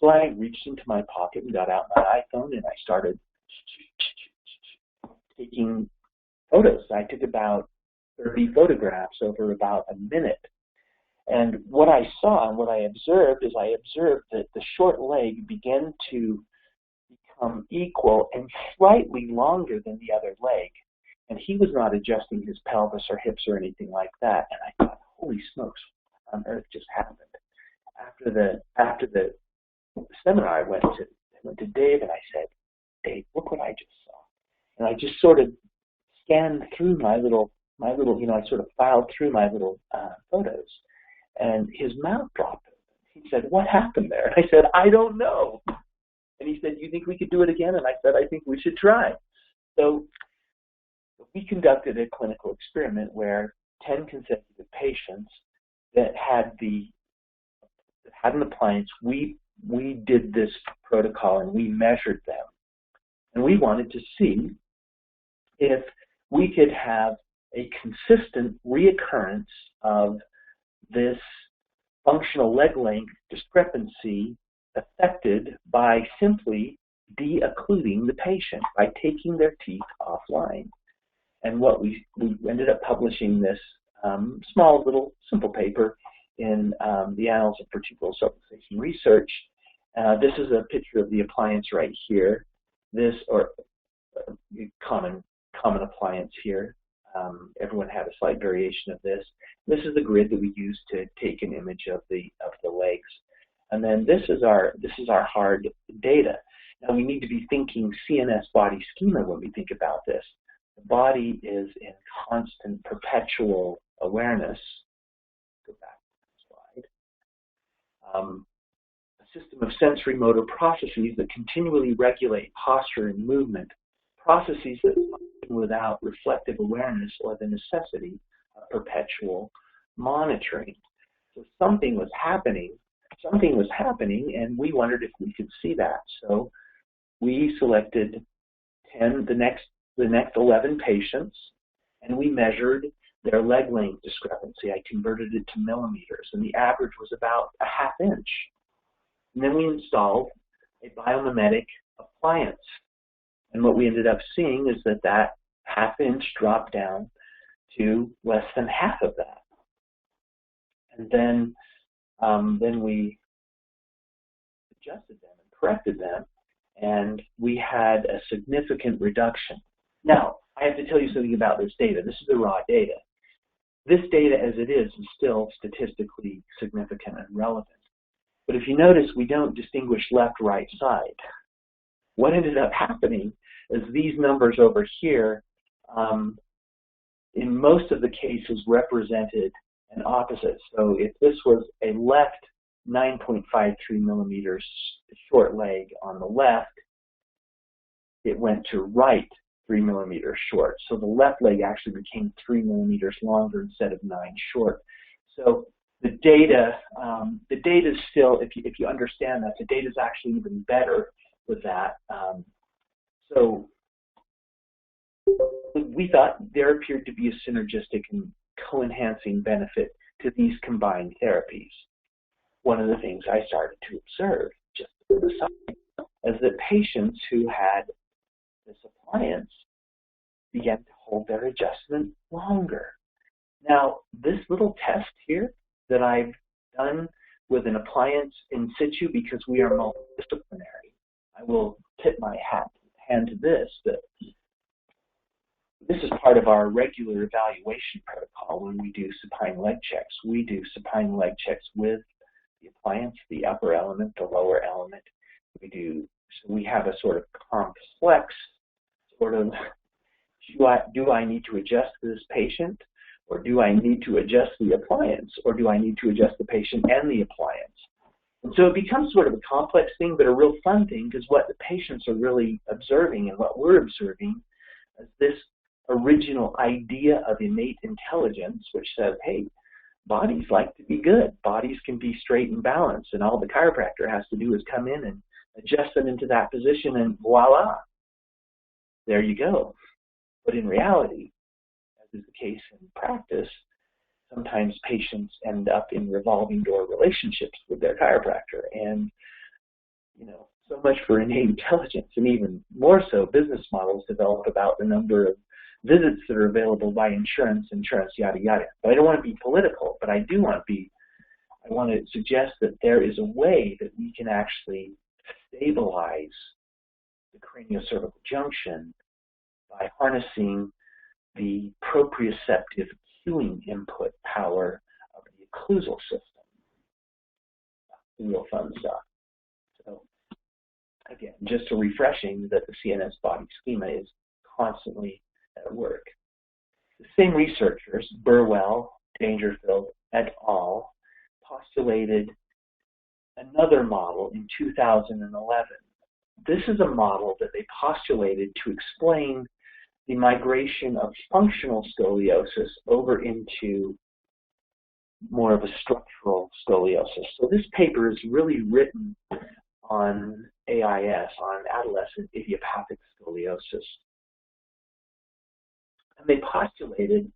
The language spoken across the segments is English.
So I reached into my pocket and got out my iPhone and I started taking photos. I took about 30 photographs over about a minute. And what I saw and what I observed is I observed that the short leg began to become equal and slightly longer than the other leg. And he was not adjusting his pelvis or hips or anything like that. And I thought, holy smokes, what on earth just happened? After the seminar, I went to Dave and I said, Dave, look what I just saw. And I just sort of scanned through my little, I sort of filed through my little photos. And his mouth dropped open. He said, what happened there? And I said, I don't know. And he said, you think we could do it again? And I said, I think we should try. So we conducted a clinical experiment where 10 consecutive patients that had an appliance, we did this protocol and we measured them. And we wanted to see if we could have a consistent reoccurrence of this functional leg length discrepancy affected by simply de-occluding the patient, by taking their teeth offline. And what we ended up publishing this small little simple paper in the Annals of Vertebral Subluxation Research. This is a picture of the appliance right here. This, or common appliance here. Everyone had a slight variation of this. This is the grid that we use to take an image of the legs. And then this is our hard data. Now we need to be thinking CNS body schema when we think about this. The body is in constant, perpetual awareness. Go back to the slide. A system of sensory motor processes that continually regulate posture and movement. Processes that function without reflective awareness or the necessity of perpetual monitoring. So something was happening, and we wondered if we could see that. So we selected the next 11 patients, and we measured their leg length discrepancy. I converted it to millimeters, and the average was about a ½ inch. And then we installed a biomimetic appliance. And what we ended up seeing is that ½ inch dropped down to less than half of that. And then we adjusted them and corrected them, and we had a significant reduction. Now, I have to tell you something about this data. This is the raw data. This data as it is still statistically significant and relevant. But if you notice, we don't distinguish left, right side. What ended up happening is these numbers over here, in most of the cases, represented an opposite. So if this was a left 9.53 millimeters short leg on the left, it went to right 3 millimeters short. So the left leg actually became 3 millimeters longer instead of 9 short. So the data is still, if you understand that, the data is actually even better with that. So we thought there appeared to be a synergistic and co-enhancing benefit to these combined therapies. One of the things I started to observe, just to the side, is that patients who had this appliance began to hold their adjustment longer. Now, this little test here that I've done with an appliance in situ, because we are multidisciplinary, I will tip my hand to this, that this is part of our regular evaluation protocol when we do supine leg checks. We do supine leg checks with the appliance, the upper element, the lower element. So we have a sort of complex sort of, do I need to adjust this patient, or do I need to adjust the appliance, or do I need to adjust the patient and the appliance? And so it becomes sort of a complex thing, but a real fun thing, because what the patients are really observing and what we're observing is this original idea of innate intelligence, which says, hey, bodies like to be good. Bodies can be straight and balanced, and all the chiropractor has to do is come in and adjust them into that position, and voila, there you go. But in reality, as is the case in practice, sometimes patients end up in revolving door relationships with their chiropractor, and so much for innate intelligence, and even more so, business models develop about the number of visits that are available by insurance, yada, yada. But I don't want to be political, but I do want to suggest that there is a way that we can actually stabilize the craniocervical junction by harnessing the proprioceptive cueing input power of the occlusal system. Real fun stuff. So again, just a refreshing that the CNS body schema is constantly at work. The same researchers, Burwell, Dangerfield, et al., postulated another model in 2011. This is a model that they postulated to explain the migration of functional scoliosis over into more of a structural scoliosis. So this paper is really written on AIS, on adolescent idiopathic scoliosis. And they postulated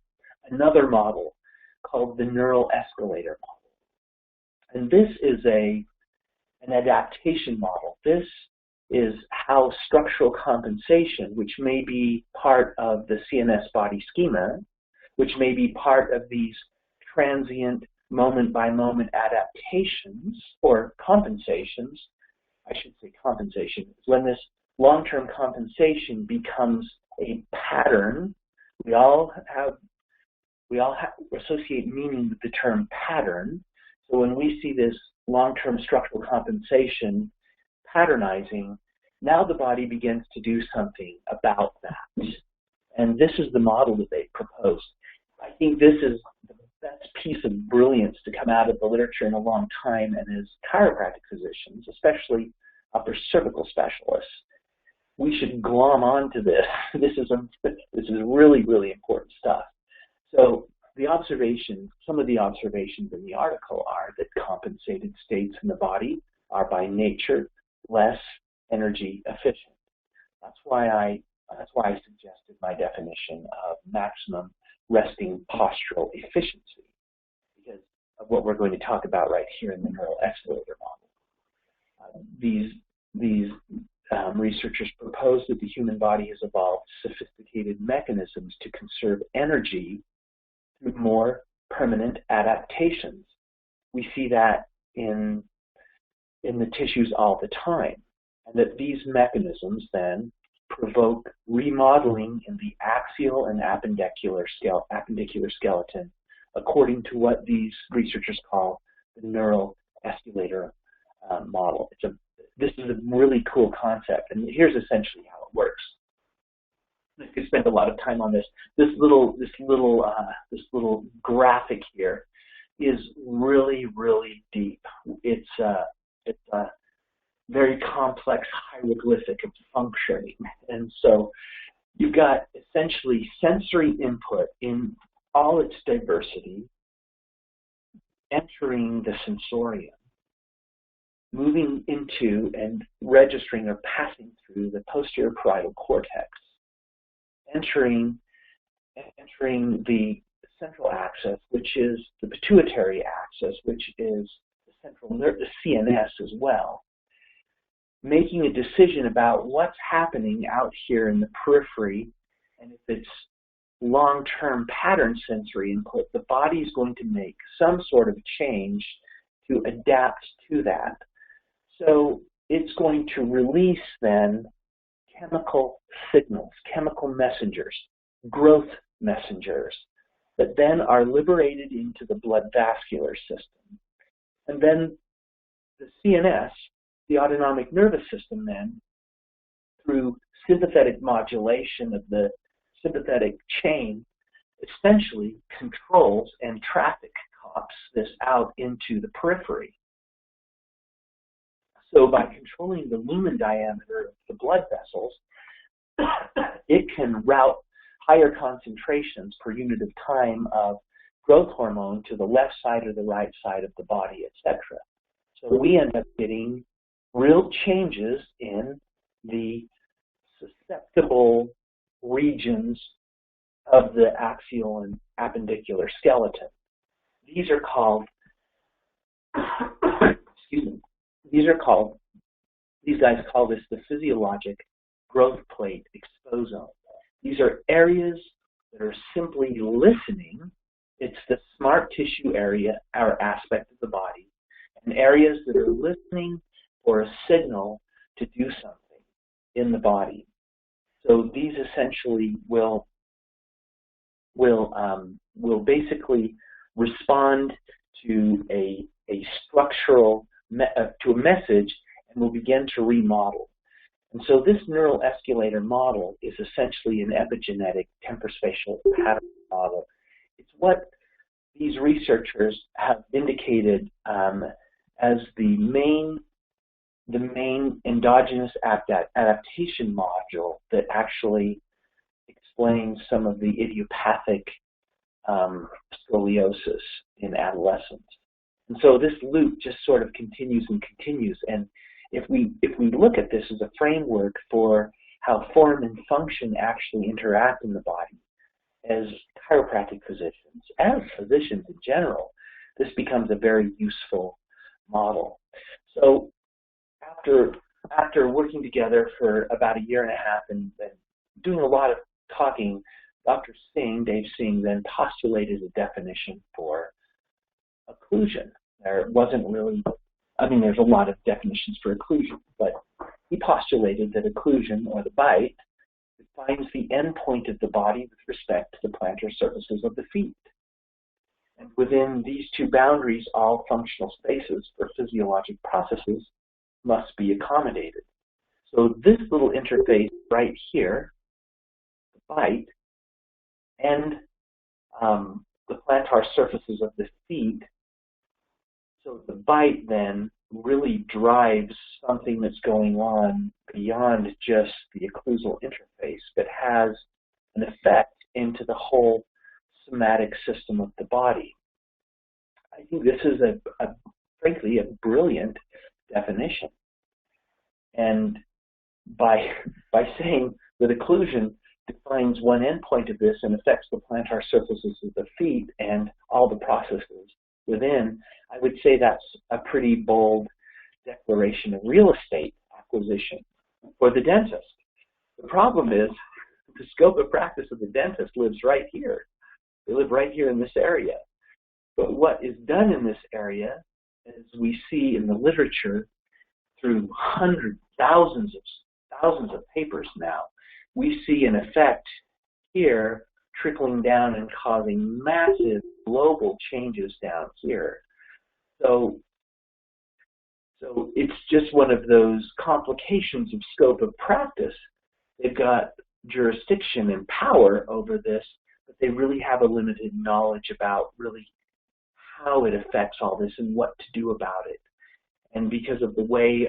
another model called the neural escalator model. And this is an adaptation model. This is how structural compensation, which may be part of the CNS body schema, which may be part of these transient moment-by-moment adaptations or compensations, I should say compensation, when this long-term compensation becomes a pattern. We all associate meaning with the term pattern. So when we see this long-term structural compensation patternizing, now the body begins to do something about that. And this is the model that they proposed. I think this is the best piece of brilliance to come out of the literature in a long time, and as chiropractic physicians, especially upper cervical specialists, we should glom onto this. This is really, really important stuff. So the observations, some of the observations in the article are that compensated states in the body are by nature less energy efficient. That's why I suggested my definition of maximum resting postural efficiency, because of what we're going to talk about right here in the neural escalator model. These researchers propose that the human body has evolved sophisticated mechanisms to conserve energy through more permanent adaptations. We see that in the tissues all the time, and that these mechanisms then provoke remodeling in the axial and appendicular skeleton, according to what these researchers call the neural escalator model. This is a really cool concept, and here's essentially how it works. I could spend a lot of time on this. This little graphic here is really, really deep. It's a very complex hieroglyphic of functioning, and so you've got essentially sensory input in all its diversity entering the sensorium, moving into and registering or passing through the posterior parietal cortex, entering the central axis, which is the pituitary axis, which is the central nerve, the CNS as well, making a decision about what's happening out here in the periphery, and if it's long-term pattern sensory input, the body is going to make some sort of change to adapt to that. So it's going to release then chemical signals, chemical messengers, growth messengers, that then are liberated into the blood vascular system. And then the CNS, the autonomic nervous system then, through sympathetic modulation of the sympathetic chain, essentially controls and traffic cops this out into the periphery. So by controlling the lumen diameter of the blood vessels, it can route higher concentrations per unit of time of growth hormone to the left side or the right side of the body, etc. So we end up getting real changes in the susceptible regions of the axial and appendicular skeleton. These are called, excuse me, these are called These guys call this the physiologic growth plate exposome. These are areas that are simply listening. It's the smart tissue area, our aspect of the body, and areas that are listening for a signal to do something in the body. So these essentially will basically respond to a structural, to a message, and will begin to remodel. And so this neural escalator model is essentially an epigenetic tempospatial pattern model. It's what these researchers have indicated as the main endogenous adaptation module that actually explains some of the idiopathic scoliosis in adolescents. And so this loop just sort of continues and continues. And if we look at this as a framework for how form and function actually interact in the body, as chiropractic physicians, as physicians in general, this becomes a very useful model. So after working together for about a year and a half and doing a lot of talking, Dr. Singh, Dave Singh, then postulated a definition for occlusion. There wasn't really, I mean, there's a lot of definitions for occlusion, but he postulated that occlusion, or the bite, defines the end point of the body with respect to the plantar surfaces of the feet. And within these two boundaries, all functional spaces for physiologic processes must be accommodated. So this little interface right here, the bite, and the plantar surfaces of the feet, so the bite then really drives something that's going on beyond just the occlusal interface, but has an effect into the whole somatic system of the body. I think this is frankly, a brilliant definition. And by saying that occlusion defines one endpoint of this and affects the plantar surfaces of the feet and all the processes within, I would say that's a pretty bold declaration of real estate acquisition for the dentist. The problem is the scope of practice of the dentist lives right here. They live right here in this area. But what is done in this area, as we see in the literature through hundreds, thousands of papers now, we see an effect here trickling down and causing massive global changes down here. So it's just one of those complications of scope of practice. They've got jurisdiction and power over this, but they really have a limited knowledge about really how it affects all this and what to do about it. And because of the way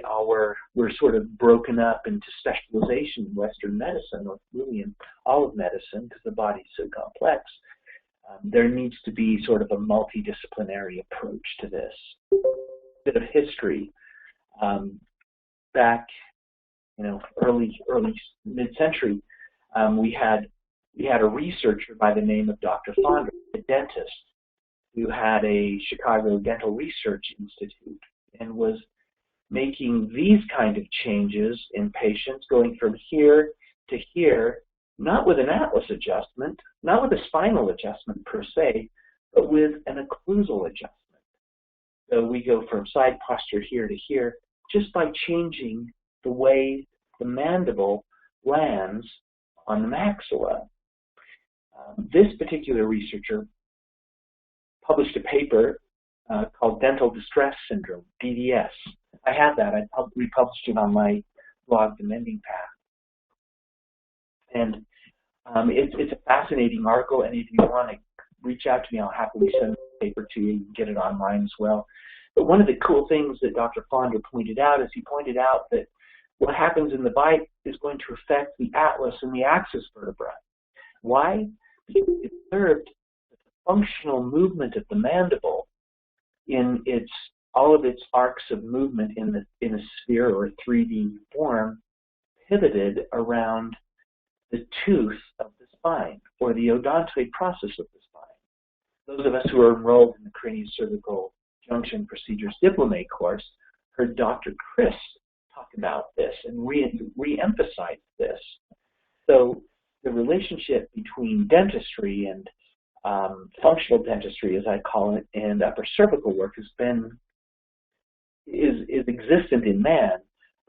we're sort of broken up into specialization in Western medicine, or really in all of medicine, because the body's so complex, there needs to be sort of a multidisciplinary approach to this. A bit of history. Back, early mid-century, we had a researcher by the name of Dr. Fonder, a dentist, who had a Chicago Dental Research Institute and was making these kind of changes in patients, going from here to here, not with an atlas adjustment, not with a spinal adjustment per se, but with an occlusal adjustment. So we go from side posture here to here just by changing the way the mandible lands on the maxilla. This particular researcher published a paper called Dental Distress Syndrome, DDS. I have that. I republished it on my blog, The Mending Path. And it's a fascinating article, and if you want to reach out to me, I'll happily send the paper to you. You can get it online as well. But one of the cool things that Dr. Fonder pointed out is he pointed out that what happens in the bite is going to affect the atlas and the axis vertebrae. Why? Because it observed that the functional movement of the mandible in all of its arcs of movement in a sphere or 3D form pivoted around the tooth of the spine, or the odontoid process of the spine. Those of us who are enrolled in the craniocervical junction procedures diplomate course heard Dr. Chris talk about this and re-emphasized this. So the relationship between dentistry and functional dentistry, as I call it, and upper cervical work is existent in man,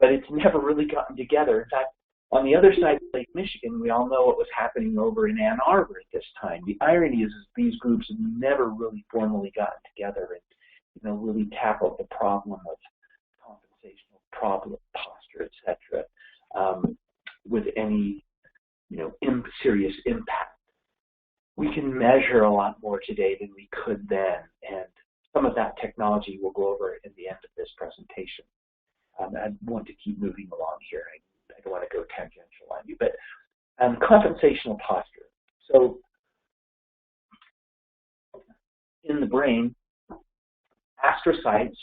but it's never really gotten together. In fact, on the other side of Lake Michigan, we all know what was happening over in Ann Arbor at this time. The irony is these groups have never really formally gotten together and really tackled the problem of compensational posture, etc., with any serious impact. We can measure a lot more today than we could then, and some of that technology we'll go over in the end of this presentation. I want to keep moving along here. I don't want to go tangential on you, but compensational posture. So in the brain, astrocytes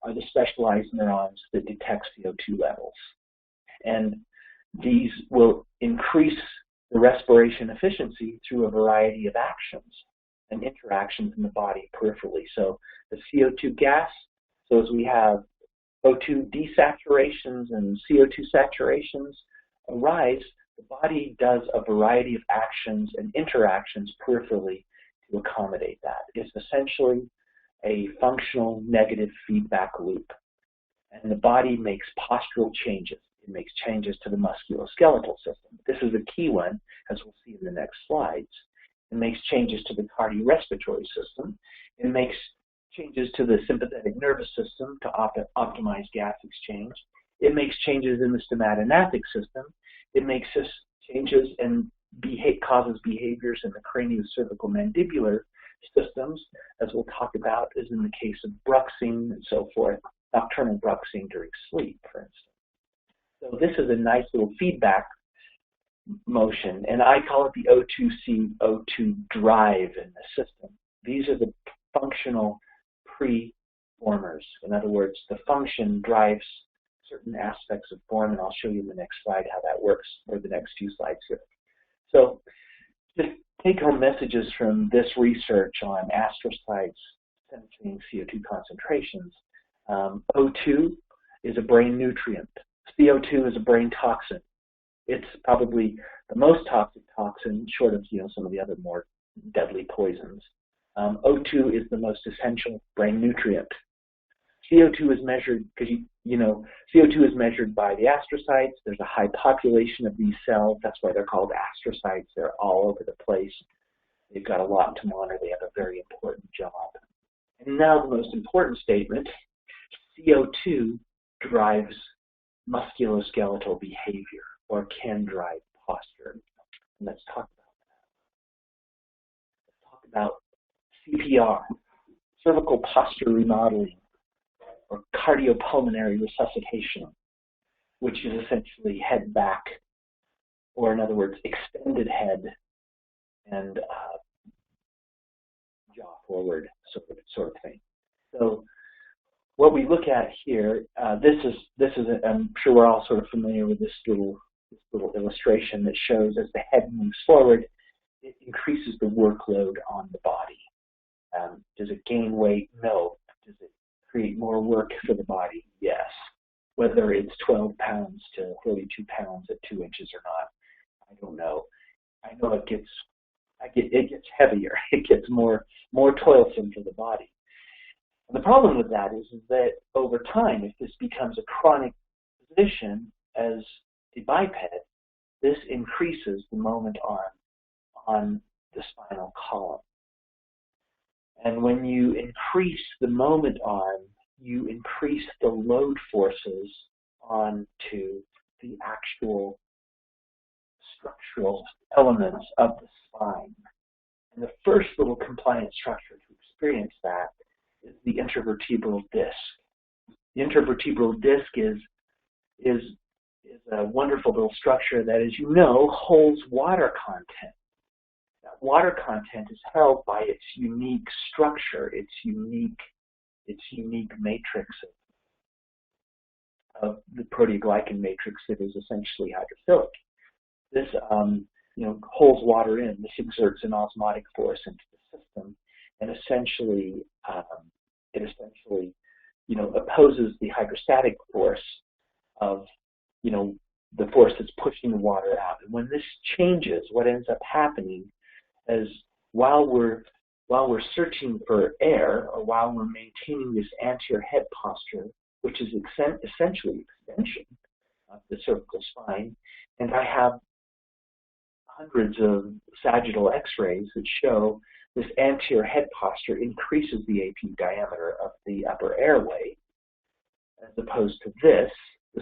are the specialized neurons that detect CO2 levels, and these will increase the respiration efficiency through a variety of actions and interactions in the body peripherally. So the CO2 gas, so as we have O2 desaturations and CO2 saturations arise, the body does a variety of actions and interactions peripherally to accommodate that. It's essentially a functional negative feedback loop. And the body makes postural changes. It makes changes to the musculoskeletal system. This is a key one, as we'll see in the next slides. It makes changes to the cardiorespiratory system. It makes changes to the sympathetic nervous system to optimize gas exchange. It makes changes in the stomatognathic system. It makes changes and causes behaviors in the craniocervical mandibular systems, as we'll talk about, as in the case of bruxing and so forth, nocturnal bruxing during sleep, for instance. So this is a nice little feedback motion, and I call it the O2C, O2 drive in the system. These are the functional preformers. In other words, the function drives certain aspects of form, and I'll show you in the next slide how that works, or the next few slides here. So just take-home messages from this research on astrocytes sensing CO2 concentrations. O2 is a brain nutrient. CO2 is a brain toxin. It's probably the most toxic toxin, short of some of the other more deadly poisons. O2 is the most essential brain nutrient. CO2 is measured because CO2 is measured by the astrocytes. There's a high population of these cells. That's why they're called astrocytes. They're all over the place. They've got a lot to monitor. They have a very important job. And now the most important statement: CO2 drives musculoskeletal behavior, or can drive posture. And let's talk about that. Let's talk about CPR, cervical posture remodeling, or cardiopulmonary resuscitation, which is essentially head back, or in other words, extended head and jaw forward sort of thing. So what we look at here, this is I'm sure we're all sort of familiar with this little illustration that shows as the head moves forward, it increases the workload on the body. Does it gain weight? No. Does it create more work for the body? Yes. Whether it's 12 pounds to 32 pounds at 2 inches or not, I don't know. I know it gets heavier. It gets more toilsome for the body. And the problem with that is that over time, if this becomes a chronic position as a biped, this increases the moment arm on the spinal column. And when you increase the moment arm, you increase the load forces onto the actual structural elements of the spine. And the first little compliant structure to experience that is the intervertebral disc. The intervertebral disc is a wonderful little structure that, as you know, holds water content. That water content is held by its unique structure, its unique matrix of the proteoglycan matrix that is essentially hydrophilic. This holds water in. This exerts an osmotic force into the system, and essentially it opposes the hydrostatic force of, you know, the force that's pushing the water out. And when this changes, what ends up happening is while we're searching for air, or while we're maintaining this anterior head posture, which is essentially extension of the cervical spine, and I have hundreds of sagittal x-rays that show this anterior head posture increases the AP diameter of the upper airway, as opposed to this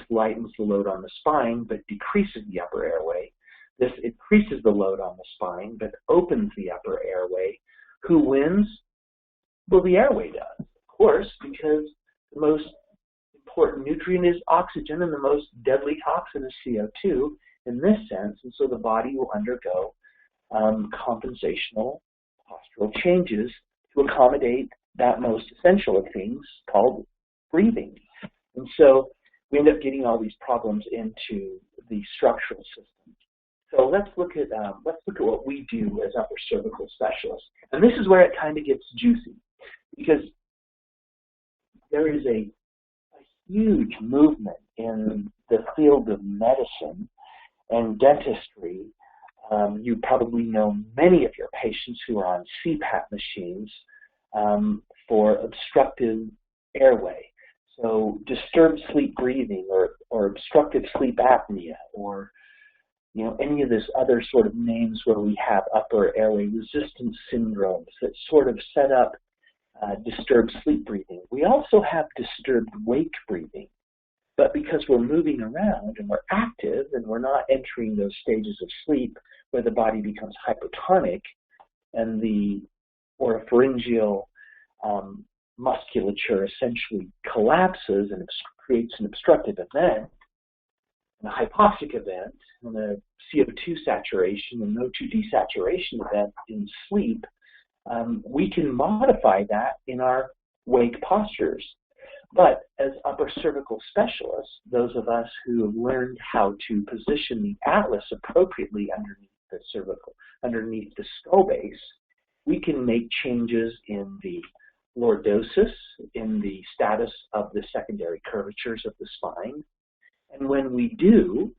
lightens the load on the spine but decreases the upper airway. This increases the load on the spine but opens the upper airway. Who wins? Well, the airway does, of course, because the most important nutrient is oxygen and the most deadly toxin is CO2 in this sense, and so the body will undergo compensational postural changes to accommodate that most essential of things called breathing. And so we end up getting all these problems into the structural system. So let's look at what we do as upper cervical specialists. And this is where it kind of gets juicy, because there is a huge movement in the field of medicine and dentistry. You probably know many of your patients who are on CPAP machines for obstructive airway. So disturbed sleep breathing or obstructive sleep apnea, or any of this other sort of names where we have upper airway resistance syndromes that sort of set up disturbed sleep breathing. We also have disturbed wake breathing, but because we're moving around and we're active and we're not entering those stages of sleep where the body becomes hypotonic and the oropharyngeal musculature essentially collapses and creates an obstructive event, a hypoxic event, and a CO2 saturation and O2 desaturation event in sleep, we can modify that in our wake postures. But as upper cervical specialists, those of us who have learned how to position the atlas appropriately underneath the cervical, underneath the skull base, we can make changes in the lordosis, in the status of the secondary curvatures of the spine. And when we do,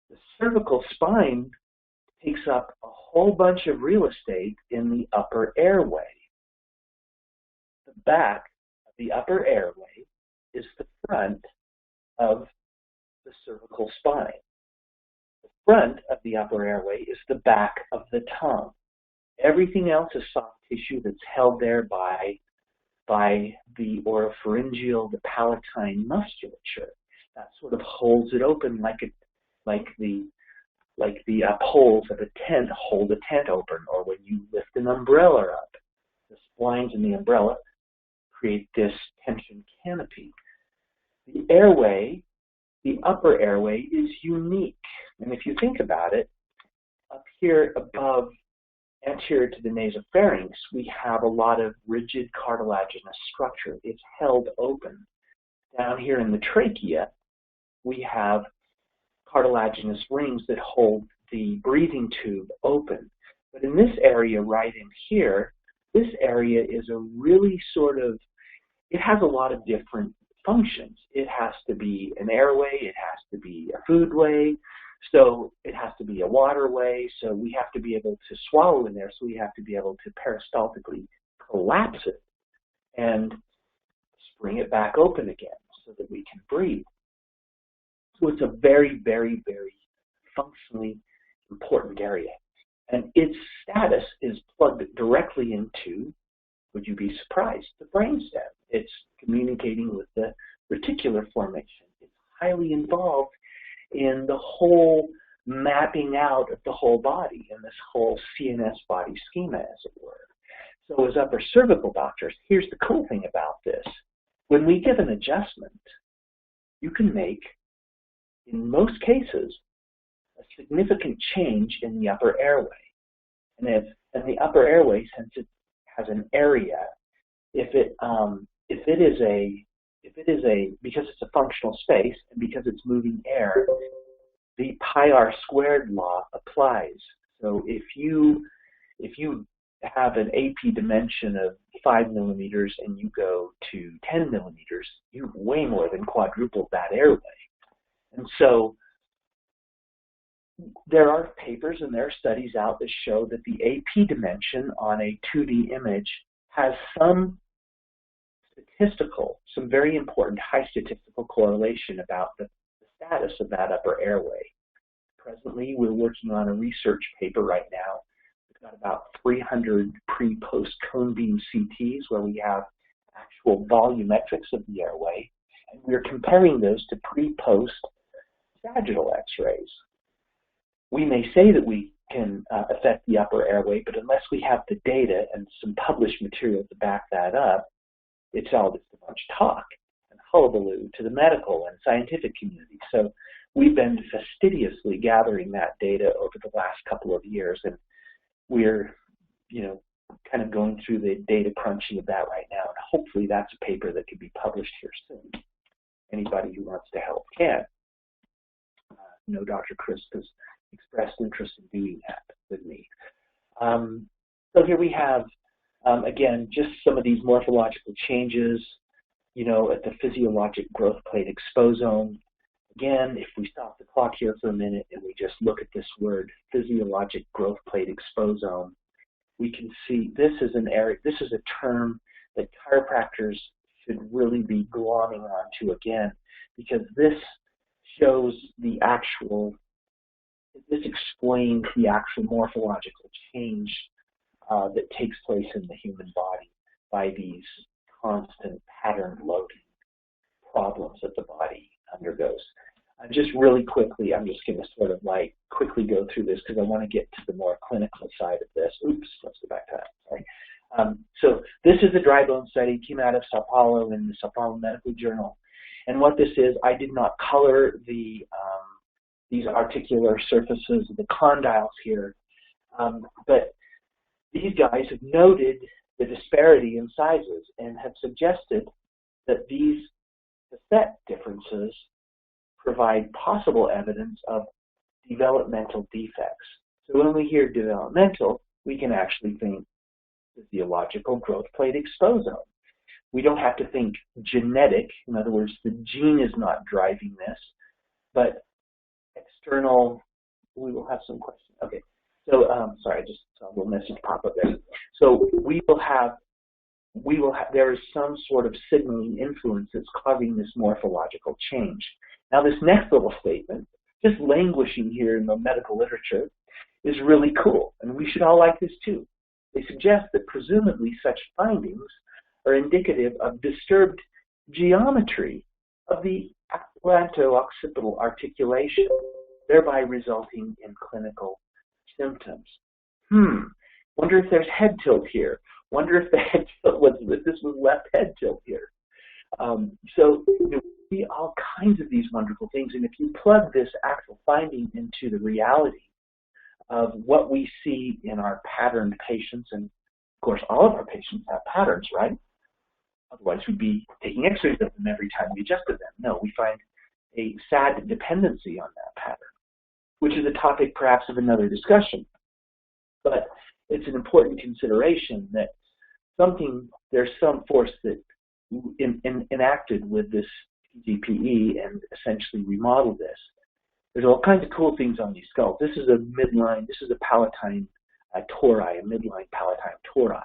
the cervical spine takes up a whole bunch of real estate in the upper airway. The back of the upper airway is the front of the cervical spine. The front of the upper airway is the back of the tongue. Everything else is soft tissue that's held there by the oropharyngeal, the palatine musculature. That sort of holds it open like the poles of a tent hold a tent open, or when you lift an umbrella up, the splines in the umbrella create this tension canopy. The airway, the upper airway, is unique. And if you think about it, up here above, anterior to the nasopharynx, we have a lot of rigid cartilaginous structure. It's held open. Down here in the trachea, we have cartilaginous rings that hold the breathing tube open. But in this area right in here, this area is a really sort of, it has a lot of different functions. It has to be an airway, it has to be a foodway, so it has to be a waterway, so we have to be able to swallow in there, so we have to be able to peristaltically collapse it and spring it back open again so that we can breathe. So it's a very, very, very functionally important area. And its status is plugged directly into, would you be surprised, the brainstem. It's communicating with the reticular formation. It's highly involved in the whole mapping out of the whole body, in this whole CNS body schema, as it were. So as upper cervical doctors, here's the cool thing about this. When we give an adjustment, you can make, in most cases, a significant change in the upper airway. And the upper airway, since it has an area, because it's a functional space and because it's moving air, the pi r squared law applies. So if you have an AP dimension of 5 millimeters and you go to 10 millimeters, you've way more than quadrupled that airway. And so there are papers and there are studies out that show that the AP dimension on a 2D image has some very important high statistical correlation about the status of that upper airway. Presently, we're working on a research paper right now. We've got about 300 pre-post cone beam CTs where we have actual volumetrics of the airway, and we're comparing those to pre-post sagittal X-rays. We may say that we can affect the upper airway, but unless we have the data and some published material to back that up, it's all just a bunch of talk and hullabaloo to the medical and scientific community. So we've been fastidiously gathering that data over the last couple of years, and we're, kind of going through the data crunching of that right now. And hopefully that's a paper that can be published here soon. Anybody who wants to help can. Dr. Chris has expressed interest in doing that with me. So here we have, again, just some of these morphological changes, at the physiologic growth plate exposome. Again, if we stop the clock here for a minute and we just look at this word, physiologic growth plate exposome, we can see this is an area, this is a term that chiropractors should really be glomming onto again, because this shows the actual, this explains the actual morphological change that takes place in the human body by these constant pattern loading problems that the body undergoes. Just really quickly, I'm just going to sort of quickly go through this because I want to get to the more clinical side of this. Oops, let's go back to that. Sorry. So this is a dry bone study, came out of Sao Paulo in the Sao Paulo Medical Journal. And what this is, I did not color the these articular surfaces, the condyles here, but these guys have noted the disparity in sizes and have suggested that these facet differences provide possible evidence of developmental defects. So when we hear developmental, we can actually think physiological growth plate exposome. We don't have to think genetic. In other words, the gene is not driving this, but external. We will have some questions. Okay. So, sorry, I just saw a little message pop up there. So we will have, there is some sort of signaling influence that's causing this morphological change. Now, this next little statement, just languishing here in the medical literature, is really cool, and we should all like this too. They suggest that presumably such findings are indicative of disturbed geometry of the atlanto-occipital articulation, thereby resulting in clinical symptoms. Wonder if there's head tilt here. Wonder if the head tilt was, if this was left head tilt here. So we see all kinds of these wonderful things, and if you plug this actual finding into the reality of what we see in our patterned patients, and of course all of our patients have patterns, right? Otherwise we'd be taking x-rays of them every time we adjusted them. No, we find a sad dependency on that pattern, which is a topic perhaps of another discussion. But it's an important consideration that there's some force that enacted with this PGPE and essentially remodeled this. There's all kinds of cool things on these skulls. This is a midline, this is a palatine tori, a midline palatine tori.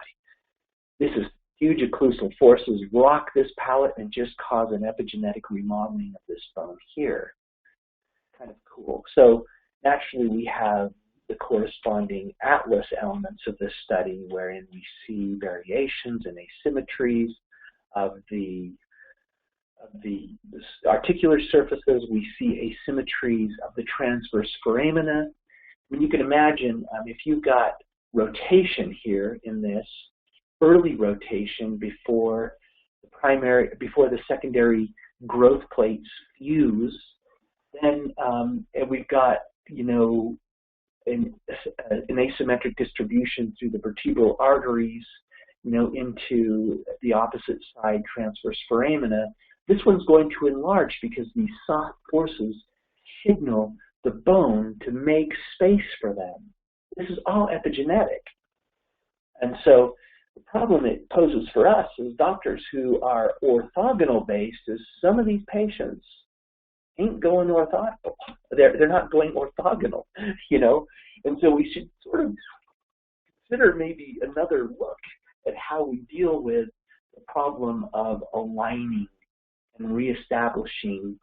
This is huge occlusal forces rock this palate and just cause an epigenetic remodeling of this bone here. Kind of cool. So naturally we have the corresponding atlas elements of this study wherein we see variations and asymmetries of the articular surfaces. We see asymmetries of the transverse foramina. I mean, you can imagine if you've got rotation here in this, early rotation before the secondary growth plates fuse, then and we've got, an asymmetric distribution through the vertebral arteries, into the opposite side transverse foramina. This one's going to enlarge because these soft forces signal the bone to make space for them. This is all epigenetic. And so the problem it poses for us as doctors who are orthogonal based is some of these patients ain't going orthogonal. They're not going orthogonal, you know? And so we should sort of consider maybe another look at how we deal with the problem of aligning and reestablishing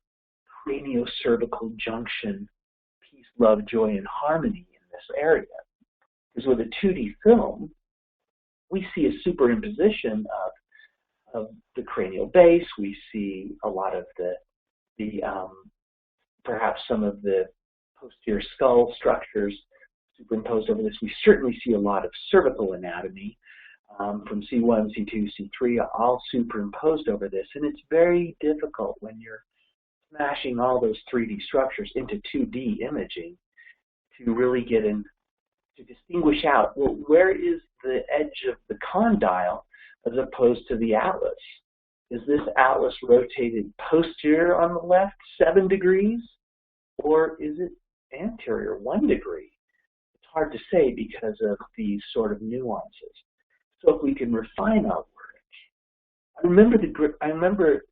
craniocervical junction, peace, love, joy, and harmony in this area. Because with a 2D film, we see a superimposition of the cranial base. We see a lot of the perhaps some of the posterior skull structures superimposed over this. We certainly see a lot of cervical anatomy from C1, C2, C3, all superimposed over this. And it's very difficult when you're smashing all those 3D structures into 2D imaging to really get in, to distinguish out, well, where is the edge of the condyle as opposed to the atlas? Is this atlas rotated posterior on the left 7 degrees, or is it anterior 1 degree? It's hard to say because of these sort of nuances. So if we can refine our work, I remember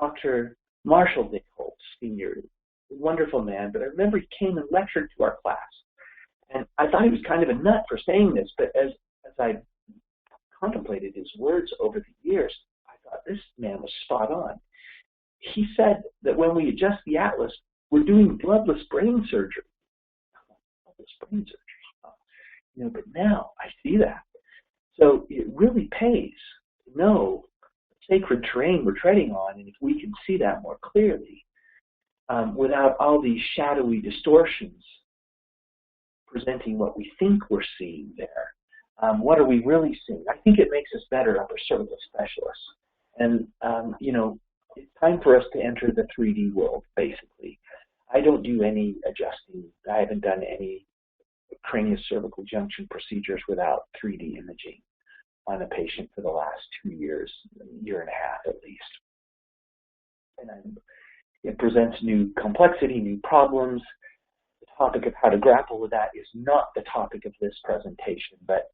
Dr. Marshall Dickholt, Sr., wonderful man, but I remember he came and lectured to our class. And I thought he was kind of a nut for saying this, but as I contemplated his words over the years, I thought this man was spot on. He said that when we adjust the atlas, we're doing bloodless brain surgery. Bloodless brain surgery. You know, but now I see that. So it really pays to know the sacred terrain we're treading on, and if we can see that more clearly, without all these shadowy distortions presenting what we think we're seeing there. What are we really seeing? I think it makes us better upper cervical specialists. And, you know, it's time for us to enter the 3D world, basically. I don't do any adjusting. I haven't done any craniocervical junction procedures without 3D imaging on a patient for the last 2 years, year and a half at least. And it presents new complexity, new problems. The topic of how to grapple with that is not the topic of this presentation, but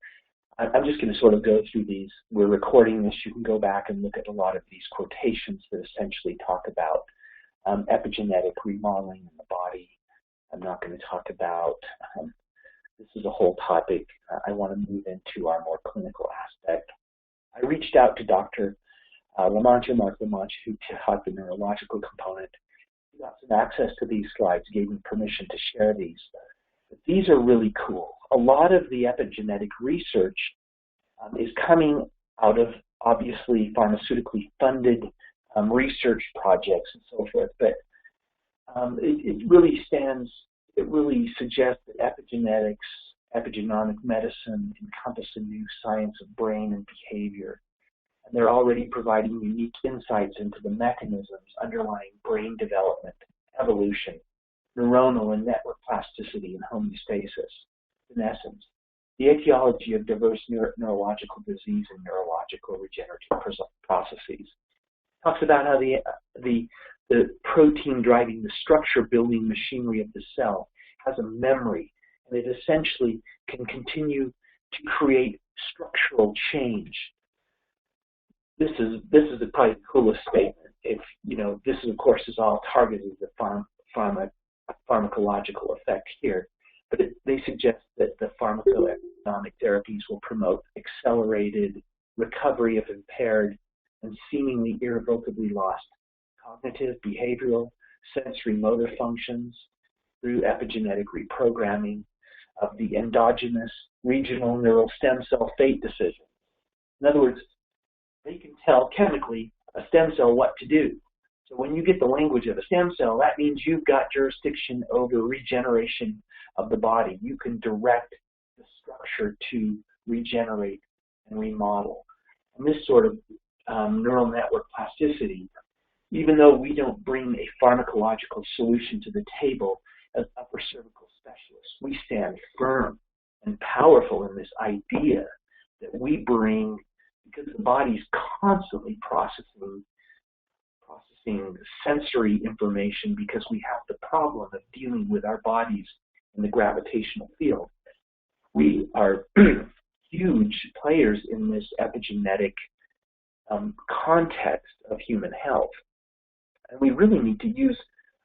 I'm just going to sort of go through these. We're recording this. You can go back and look at a lot of these quotations that essentially talk about epigenetic remodeling in the body. I'm not going to talk about, this is a whole topic. I want to move into our more clinical aspect. I reached out to Dr. Mark Lamancha, who taught the neurological component. He got some access to these slides, gave me permission to share these. But these are really cool. A lot of the epigenetic research is coming out of, obviously, pharmaceutically funded research projects and so forth, but it really suggests that epigenetics, epigenomic medicine encompass a new science of brain and behavior. And they're already providing unique insights into the mechanisms underlying brain development, evolution, neuronal and network plasticity and homeostasis. In essence, the etiology of diverse neurological disease and neurological regenerative processes. Talks about how the protein driving the structure building machinery of the cell has a memory, and it essentially can continue to create structural change. This is probably the coolest statement. If you know, this is, of course, is all targeted at the pharmacological effect here, but they suggest that the pharmacoeconomic therapies will promote accelerated recovery of impaired and seemingly irrevocably lost cognitive, behavioral, sensory motor functions through epigenetic reprogramming of the endogenous regional neural stem cell fate decision. In other words, they can tell chemically a stem cell what to do. So when you get the language of a stem cell, that means you've got jurisdiction over regeneration of the body. You can direct the structure to regenerate and remodel. And this sort of neural network plasticity, even though we don't bring a pharmacological solution to the table as upper cervical specialists, we stand firm and powerful in this idea that we bring, because the body's constantly processing sensory information, because we have the problem of dealing with our bodies in the gravitational field. We are huge players in this epigenetic context of human health. And we really need to use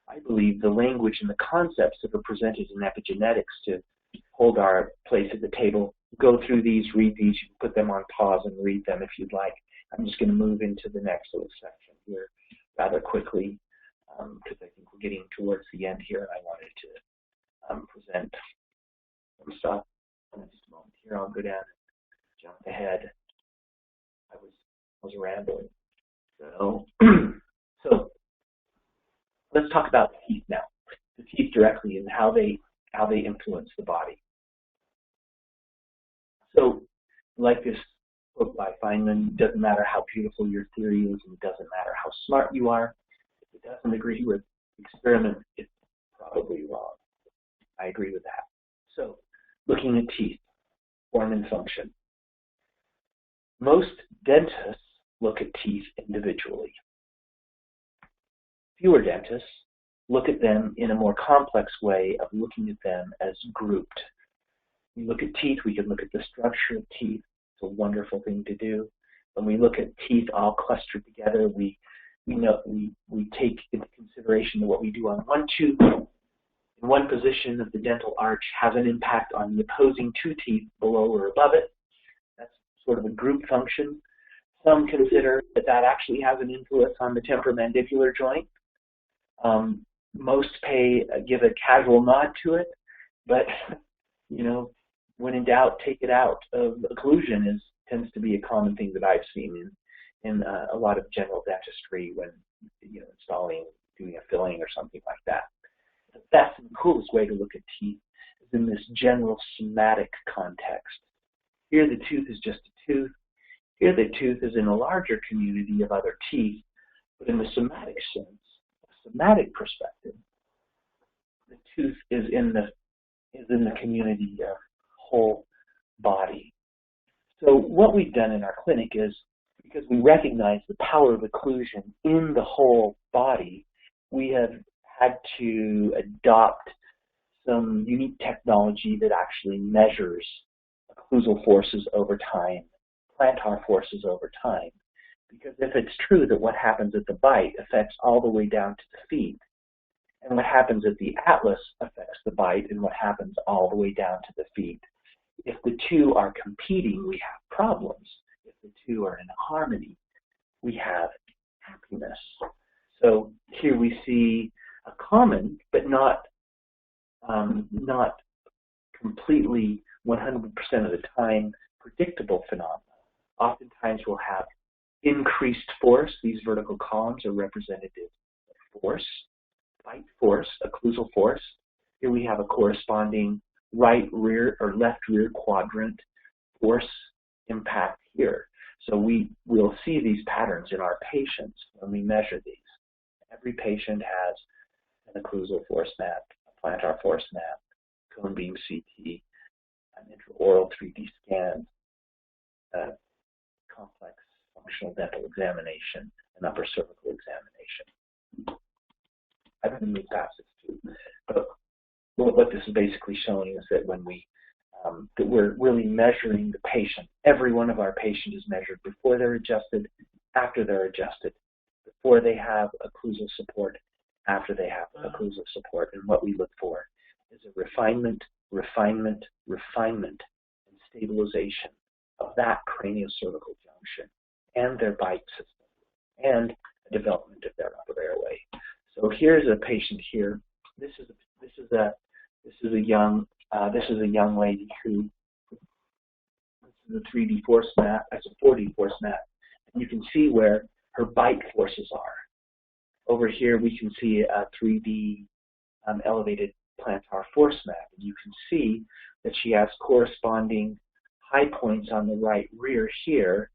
I believe, the language and the concepts that are presented in epigenetics to hold our place at the table. Go through these, read these, you can put them on pause and read them if you'd like. I'm just going to move into the next little section here rather quickly because I think we're getting towards the end here, and I wanted to present some stuff. In just a moment here, I'll go down and jump ahead. I was rambling. So let's talk about the teeth now. The teeth directly and how they influence the body. So, like this quote by Feynman, it doesn't matter how beautiful your theory is, and it doesn't matter how smart you are. If it doesn't agree with experiment, it's probably wrong. I agree with that. So, looking at teeth, form and function. Most dentists look at teeth individually. Fewer dentists look at them in a more complex way of looking at them as grouped. We look at teeth, we can look at the structure of teeth. It's a wonderful thing to do. When we look at teeth all clustered together, we take into consideration that what we do on one tooth in one position of the dental arch has an impact on the opposing two teeth below or above it. That's sort of a group function. Some consider that that actually has an influence on the temporomandibular joint. Most give a casual nod to it, but when in doubt, take it out. Occlusion tends to be a common thing that I've seen in a lot of general dentistry when installing, doing a filling or something like that. The best and coolest way to look at teeth is in this general somatic context. Here the tooth is just a tooth. Here the tooth is in a larger community of other teeth, but in the somatic sense, a somatic perspective, the tooth is in the community of whole body. So what we've done in our clinic is, because we recognize the power of occlusion in the whole body, we have had to adopt some unique technology that actually measures occlusal forces over time, plantar forces over time. Because if it's true that what happens at the bite affects all the way down to the feet, and what happens at the atlas affects the bite and what happens all the way down to the feet, if the two are competing, we have problems. If the two are in harmony, we have happiness. So here we see a common, but not completely 100% of the time predictable phenomenon. Oftentimes we'll have increased force. These vertical columns are representative of force, bite force, occlusal force. Here we have a corresponding right rear or left rear quadrant force impact here. So we will see these patterns in our patients when we measure these. Every patient has an occlusal force map, a plantar force map, cone beam CT, an intraoral 3D scan, a complex functional dental examination, an upper cervical examination. I'm going to move past this too. But what this is basically showing is that when that we're really measuring the patient. Every one of our patients is measured before they're adjusted, after they're adjusted, before they have occlusal support, after they have occlusal support. And what we look for is a refinement, refinement, refinement, and stabilization of that craniocervical junction and their bite system and the development of their upper airway. So here's a patient here. This is a young lady who, this is a 3D force map, that's a 4D force map, and you can see where her bite forces are. Over here we can see a 3D elevated plantar force map, and you can see that she has corresponding high points on the right rear here,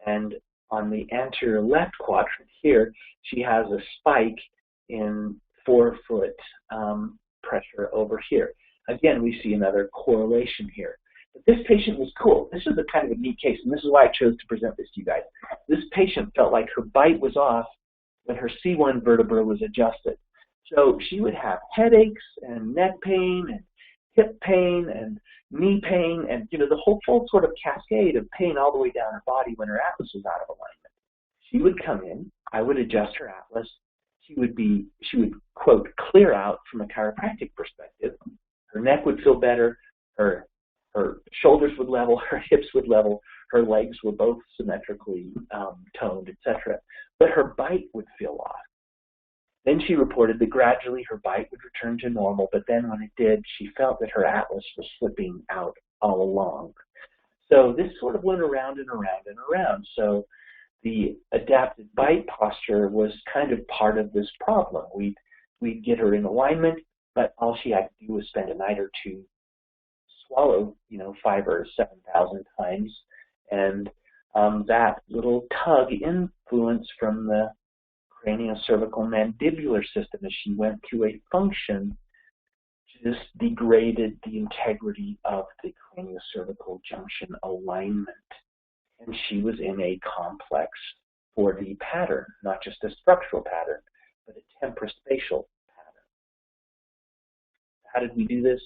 and on the anterior left quadrant here, she has a spike in forefoot pressure over here. Again, we see another correlation here. But this patient was cool. This is a kind of a neat case, and this is why I chose to present this to you guys. This patient felt like her bite was off when her C1 vertebra was adjusted. So she would have headaches and neck pain and hip pain and knee pain and the whole full sort of cascade of pain all the way down her body when her atlas was out of alignment. She would come in, I would adjust her atlas, she would, quote, clear out from a chiropractic perspective. Her neck would feel better, her shoulders would level, her hips would level, her legs were both symmetrically toned, etc. But her bite would feel off. Then she reported that gradually her bite would return to normal, but then when it did, she felt that her atlas was slipping out all along. So this sort of went around and around and around. So the adapted bite posture was kind of part of this problem. We'd get her in alignment, but all she had to do was spend a night or two, swallow, 5,000 or 7,000 times, and that little tug influence from the craniocervical mandibular system as she went through a function just degraded the integrity of the craniocervical junction alignment. And she was in a complex 4D pattern, not just a structural pattern, but a temporospatial pattern. How did we do this?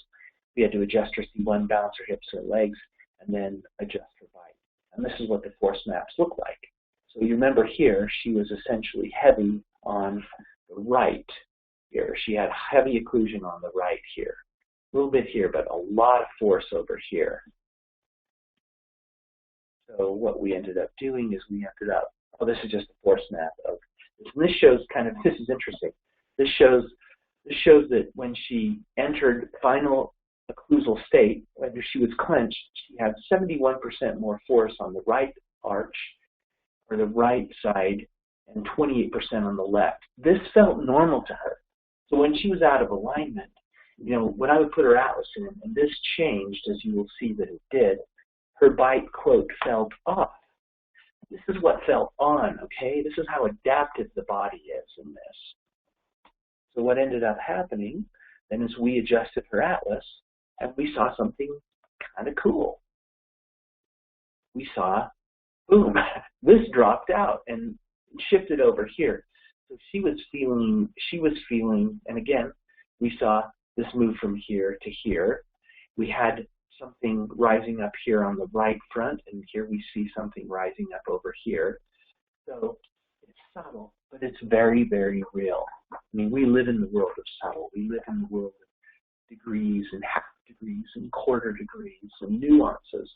We had to adjust her C1, balance her hips, her legs, and then adjust her bite. And this is what the force maps look like. So you remember here, she was essentially heavy on the right here. She had heavy occlusion on the right here. A little bit here, but a lot of force over here. So what we ended up doing is oh, this is just a force map of this. And this shows this is interesting. This shows that when she entered final occlusal state, whether she was clenched, she had 71% more force on the right arch or the right side and 28% on the left. This felt normal to her. So when she was out of alignment, when I would put her atlas in, and this changed, as you will see that it did, her bite, quote, felt off. This is what felt on, okay? This is how adaptive the body is in this. So what ended up happening then is we adjusted her atlas, and we saw something kind of cool. We saw, boom, this dropped out and shifted over here. So she was feeling, and again, we saw this move from here to here. We had something rising up here on the right front, and here we see something rising up over here. So it's subtle, but it's very, very real. I mean, we live in the world of subtle. We live in the world of degrees and half degrees and quarter degrees and nuances.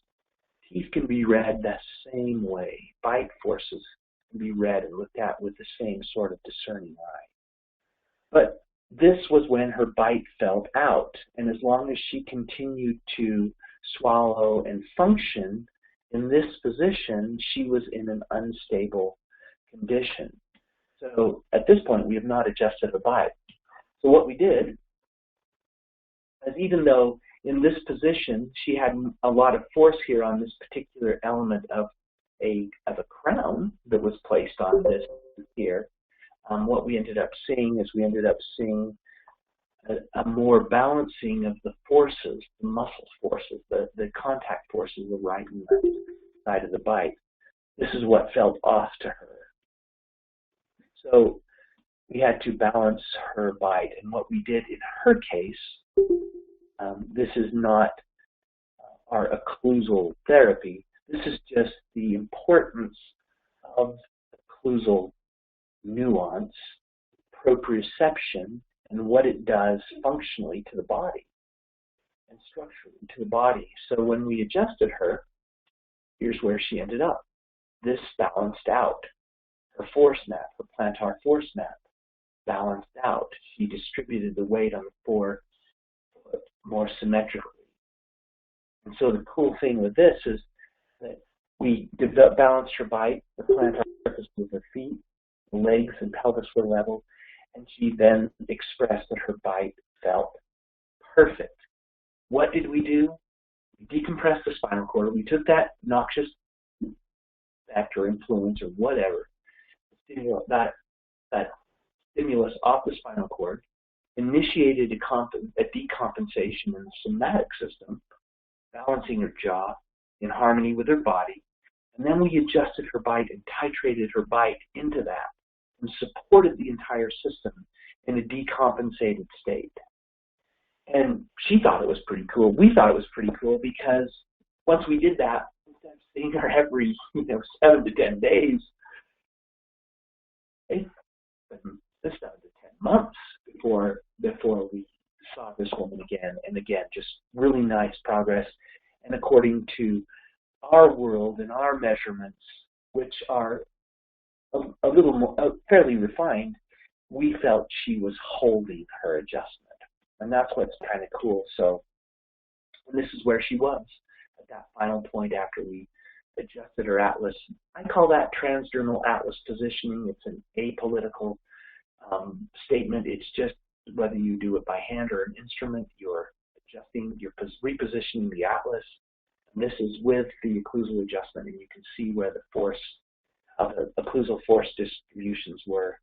Teeth can be read the same way. Bite forces can be read and looked at with the same sort of discerning eye. But this was when her bite felt out, and as long as she continued to swallow and function in this position, she was in an unstable condition. So at this point, we have not adjusted her bite. So what we did is, even though in this position she had a lot of force here on this particular element of a crown that was placed on this here, what we ended up seeing is a more balancing of the forces, the muscle forces, the contact forces, the right and left side of the bite. This is what felt off to her. So we had to balance her bite. And what we did in her case, this is not our occlusal therapy. This is just the importance of occlusal nuance, proprioception, and what it does functionally to the body and structurally to the body. So when we adjusted her, here's where she ended up. This balanced out. Her force map, her plantar force map, balanced out. She distributed the weight on the forefoot more symmetrically. And so the cool thing with this is that we balanced her bite, the plantar surface with her feet, the legs and pelvis were level, and she then expressed that her bite felt perfect. What did we do? We decompressed the spinal cord. We took that noxious effect or influence or whatever, that stimulus off the spinal cord, initiated a decompensation in the somatic system, balancing her jaw in harmony with her body, and then we adjusted her bite and titrated her bite into that and supported the entire system in a decompensated state. And she thought it was pretty cool. We thought it was pretty cool because once we did that, instead of seeing her every 7 to 10 days, this down to 10 months before we saw this woman again. And again, just really nice progress. And according to our world and our measurements, which are a little more fairly refined, we felt she was holding her adjustment. And that's what's kind of cool. So and this is where she was at that final point after we adjusted her atlas. I call that transdermal atlas positioning. It's an apolitical statement. It's just whether you do it by hand or an instrument, you're adjusting, you're repositioning the atlas. And this is with the occlusal adjustment, and you can see where the force of the occlusal force distributions were.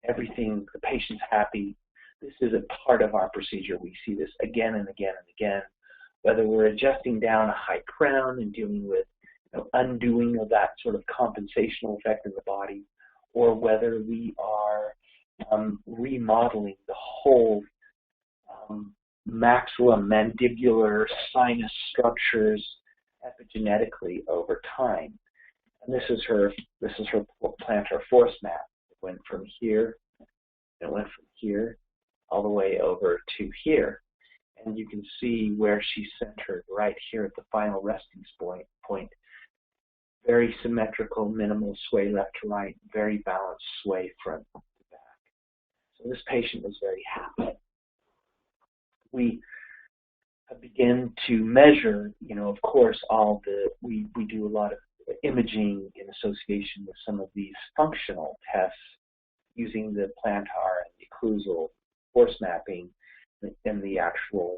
Everything, the patient's happy. This is a part of our procedure. We see this again and again and again. Whether we're adjusting down a high crown and dealing with undoing of that sort of compensational effect in the body, or whether we are remodeling the whole maxillomandibular sinus structures epigenetically over time. And this is her plantar force map. It went from here, it went from here all the way over to here. And you can see where she's centered right here at the final resting point. Very symmetrical, minimal sway left to right, very balanced sway front to back. So this patient was very happy. We begin to measure, of course, we do a lot of imaging in association with some of these functional tests using the plantar and the occlusal force mapping and the actual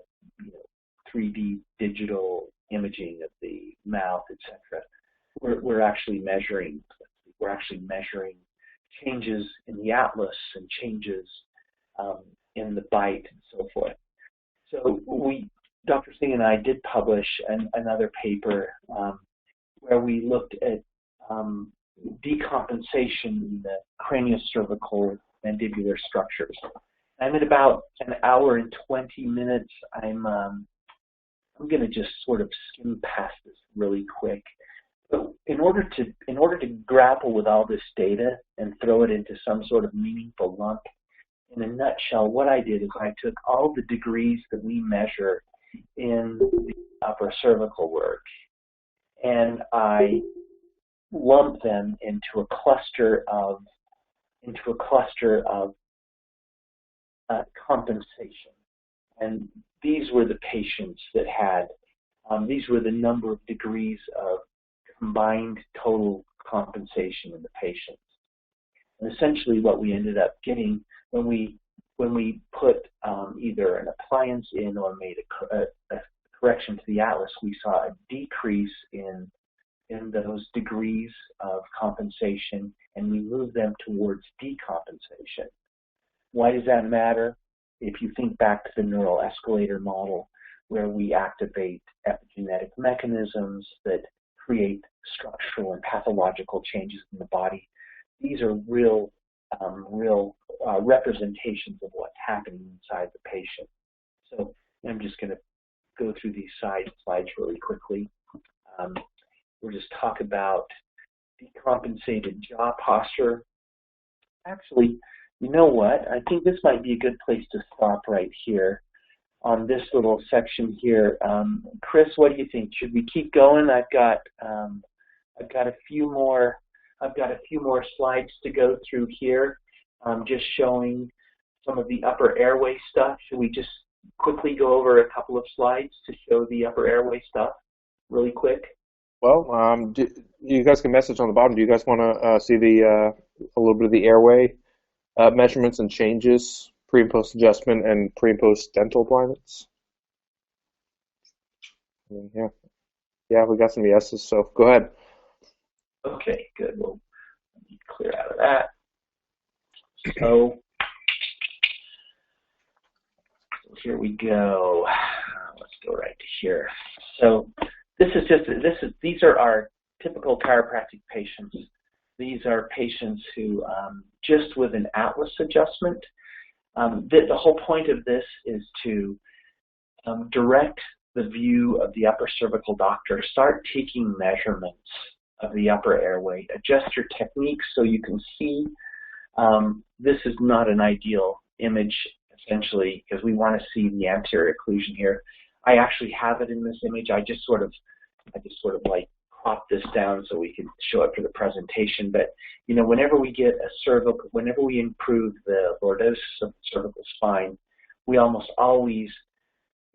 3D digital imaging of the mouth, etc. We're actually measuring changes in the atlas and changes in the bite and so forth. So Dr. Singh and I did publish another paper where we looked at decompensation in the craniocervical mandibular structures. I'm at about an hour and 20 minutes. I'm going to just sort of skim past this really quick. But in order to grapple with all this data and throw it into some sort of meaningful lump, in a nutshell, what I did is I took all the degrees that we measure in the upper cervical work, and I lumped them into a cluster of compensation. And these were the patients that had, these were the number of degrees of combined total compensation in the patients. And essentially what we ended up getting when we put either an appliance in or made a correction to the atlas, we saw a decrease in those degrees of compensation, and we moved them towards decompensation. Why does that matter? If you think back to the neural escalator model, where we activate epigenetic mechanisms that create structural and pathological changes in the body, these are real representations of what's happening inside the patient. So I'm just going to go through these slides really quickly. We'll just talk about decompensated jaw posture. Actually, you know what? I think this might be a good place to stop right here on this little section here. Chris, what do you think? Should we keep going? I've got a few more slides to go through here, just showing some of the upper airway stuff. Should we just quickly go over a couple of slides to show the upper airway stuff really quick? Well, you guys can message on the bottom. Do you guys want to see a little bit of the airway measurements and changes, pre and post adjustment, and pre and post dental alignments? Yeah, we got some yeses. So go ahead. Okay, good. We'll clear out of that. So here we go. Let's go right to here. So these are our typical chiropractic patients. These are patients who just with an atlas adjustment. The whole point of this is to direct the view of the upper cervical doctor, start taking measurements of the upper airway, adjust your techniques so you can see This is not an ideal image, essentially, because we want to see the anterior occlusion here. I actually have it in this image. I just sort of like crop this down so we can show it for the presentation. But you know, whenever we get a cervical, whenever we improve the lordosis of the cervical spine, we almost always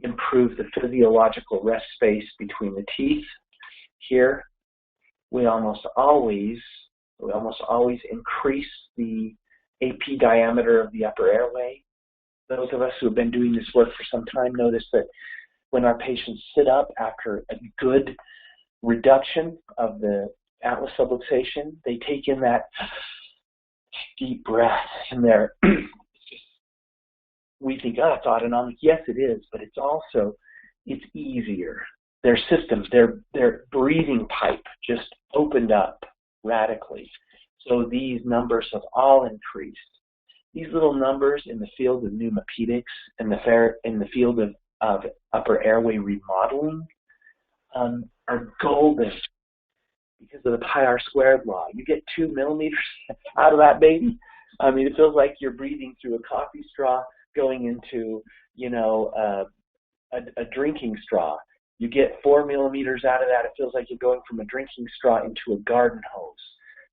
improve the physiological rest space between the teeth here. We almost always increase the AP diameter of the upper airway. Those of us who have been doing this work for some time notice that when our patients sit up after a good reduction of the atlas subluxation, they take in that deep breath, and we think, oh, it's autonomic. Yes, it is, but it's easier. Their systems, their breathing pipe just opened up radically. So these numbers have all increased. These little numbers in the field of pneumopedics and in the field of upper airway remodeling are golden because of the pi r squared law. You get 2 millimeters out of that baby. I mean, it feels like you're breathing through a coffee straw going into, you know, a drinking straw. You get 4 millimeters out of that, it feels like you're going from a drinking straw into a garden hose.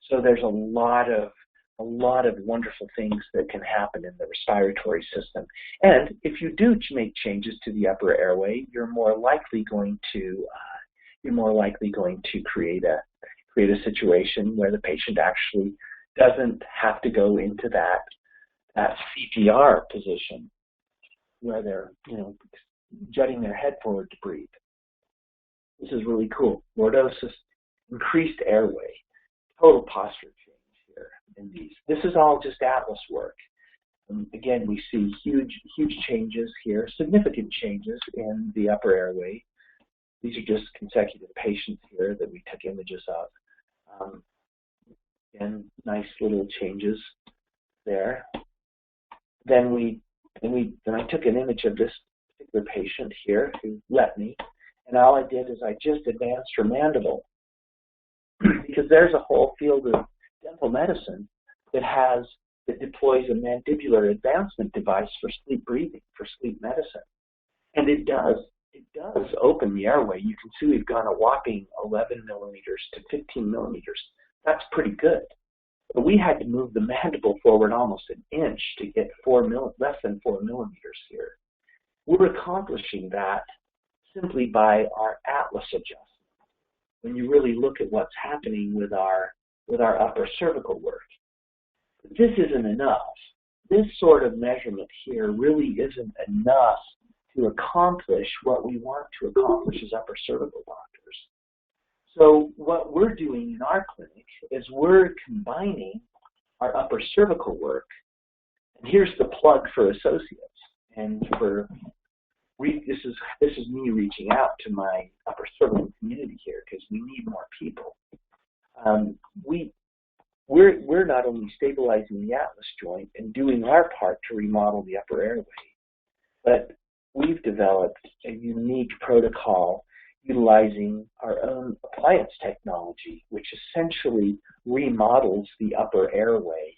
So there's a lot of wonderful things that can happen in the respiratory system. And if you do make changes to the upper airway, you're more likely going to create a situation where the patient actually doesn't have to go into that CPR position where they're, you know, jutting their head forward to breathe. This is really cool. Lordosis, increased airway, total posture change here in these. This is all just atlas work. And again, we see huge changes here, significant changes in the upper airway. These are just consecutive patients here that we took images of. And nice little changes there. Then I took an image of this particular patient here who let me, and all I did is I just advanced her mandible because there's a whole field of dental medicine that deploys a mandibular advancement device for sleep breathing, for sleep medicine, and it does open the airway. You can see we've gone a whopping 11 millimeters to 15 millimeters. That's pretty good. But we had to move the mandible forward almost an inch to get less than 4 millimeters here. We're accomplishing that simply by our atlas adjustment. When you really look at what's happening with our upper cervical work. But this isn't enough. This sort of measurement here really isn't enough to accomplish what we want to accomplish as upper cervical doctors. So what we're doing in our clinic is we're combining our upper cervical work, and here's the plug for associates, and this is me reaching out to my upper cervical community here because we need more people. We're not only stabilizing the atlas joint and doing our part to remodel the upper airway, but we've developed a unique protocol utilizing our own appliance technology, which essentially remodels the upper airway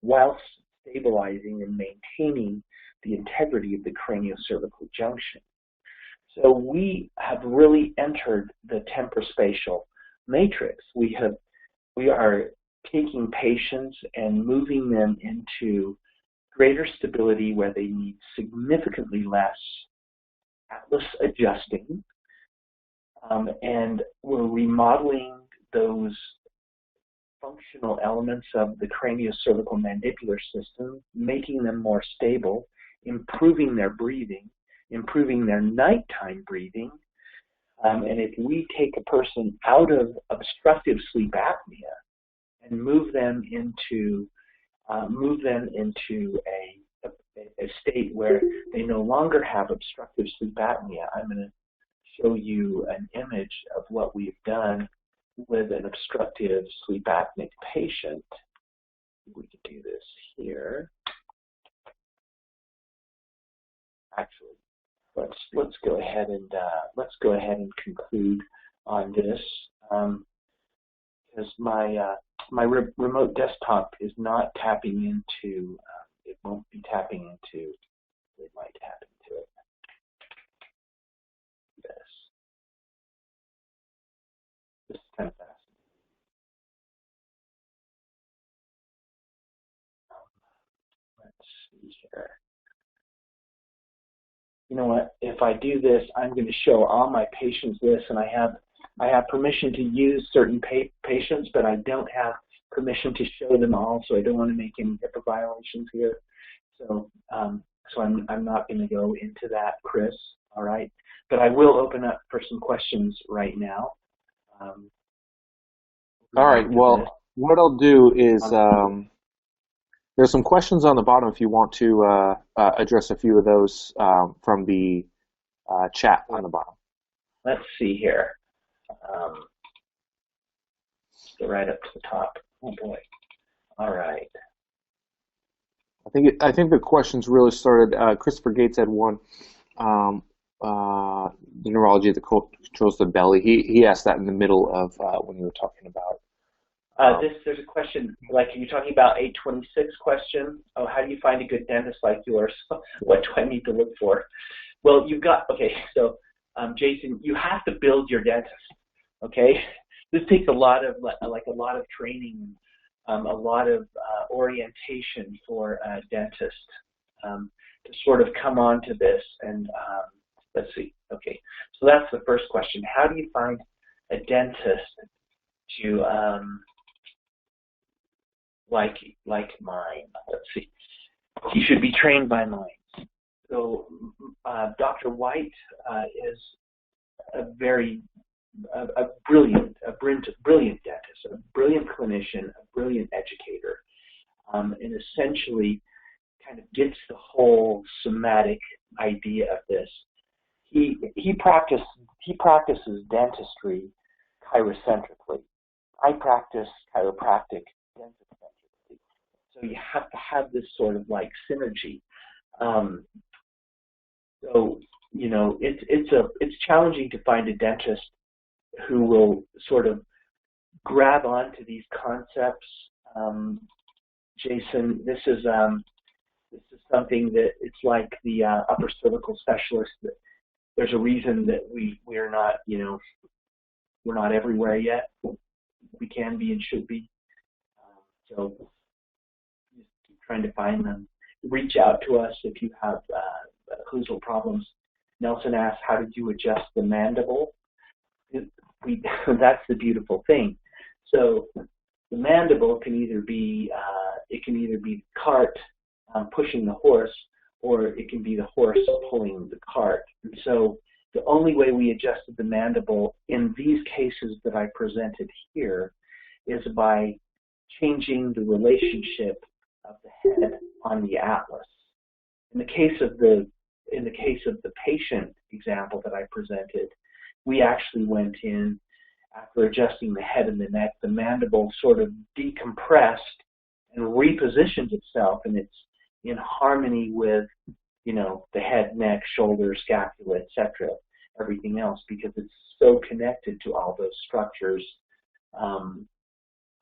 whilst stabilizing and maintaining the integrity of the craniocervical junction. So we have really entered the temporospatial matrix. We are taking patients and moving them into greater stability where they need significantly less atlas adjusting, and we're remodeling those functional elements of the craniocervical mandibular system, making them more stable, improving their breathing, improving their nighttime breathing. And if we take a person out of obstructive sleep apnea and move them into a state where they no longer have obstructive sleep apnea, I'm going to show you an image of what we've done with an obstructive sleep apneic patient. We could do this here. Actually, let's go ahead and conclude on this because my my remote desktop is not tapping into, it won't be tapping into, it might tap into it. This is kind of fascinating. Let's see here. You know what? If I do this, I'm going to show all my patients this, and I have permission to use certain patients, but I don't have permission to show them all, so I don't want to make any HIPAA violations here. So, so I'm not going to go into that, Chris. All right, but I will open up for some questions right now. All right. Well, what I'll do is there's some questions on the bottom if you want to address a few of those from the chat on the bottom. Let's see here. Let's go right up to the top. Oh boy. All right. I think the questions really started. Christopher Gates had one. The neurology that controls the belly. He asked that in the middle of when you were talking about. There's a question, like, are you talking about 826 question? Oh, how do you find a good dentist like yours? What do I need to look for? Well, you've got, okay, so Jason, you have to build your dentist, okay? This takes a lot of, like a lot of training, a lot of orientation for a dentist to sort of come onto this. And let's see, okay, so that's the first question. How do you find a dentist to, like mine? Let's see. He should be trained by mine. So Dr. White is a brilliant dentist, a brilliant clinician, a brilliant educator, and essentially kind of gets the whole somatic idea of this. He practices dentistry chirocentrically. I practice chiropractic denticentrically. So you have to have this sort of like synergy. So you know, it's challenging to find a dentist who will sort of grab onto these concepts. Jason, this is something that it's like the upper cervical specialist. That there's a reason that we're not, you know, we're not everywhere yet. We can be and should be. So just keep trying to find them. Reach out to us if you have occlusal problems. Nelson asks, how did you adjust the mandible? That's the beautiful thing. So the mandible can either be the cart pushing the horse, or it can be the horse pulling the cart. And so the only way we adjusted the mandible in these cases that I presented here is by changing the relationship of the head on the atlas. In the case of the patient example that I presented, we actually went in after adjusting the head and the neck. The mandible sort of decompressed and repositions itself, and it's in harmony with, you know, the head, neck, shoulder, scapula, etc., everything else, because it's so connected to all those structures,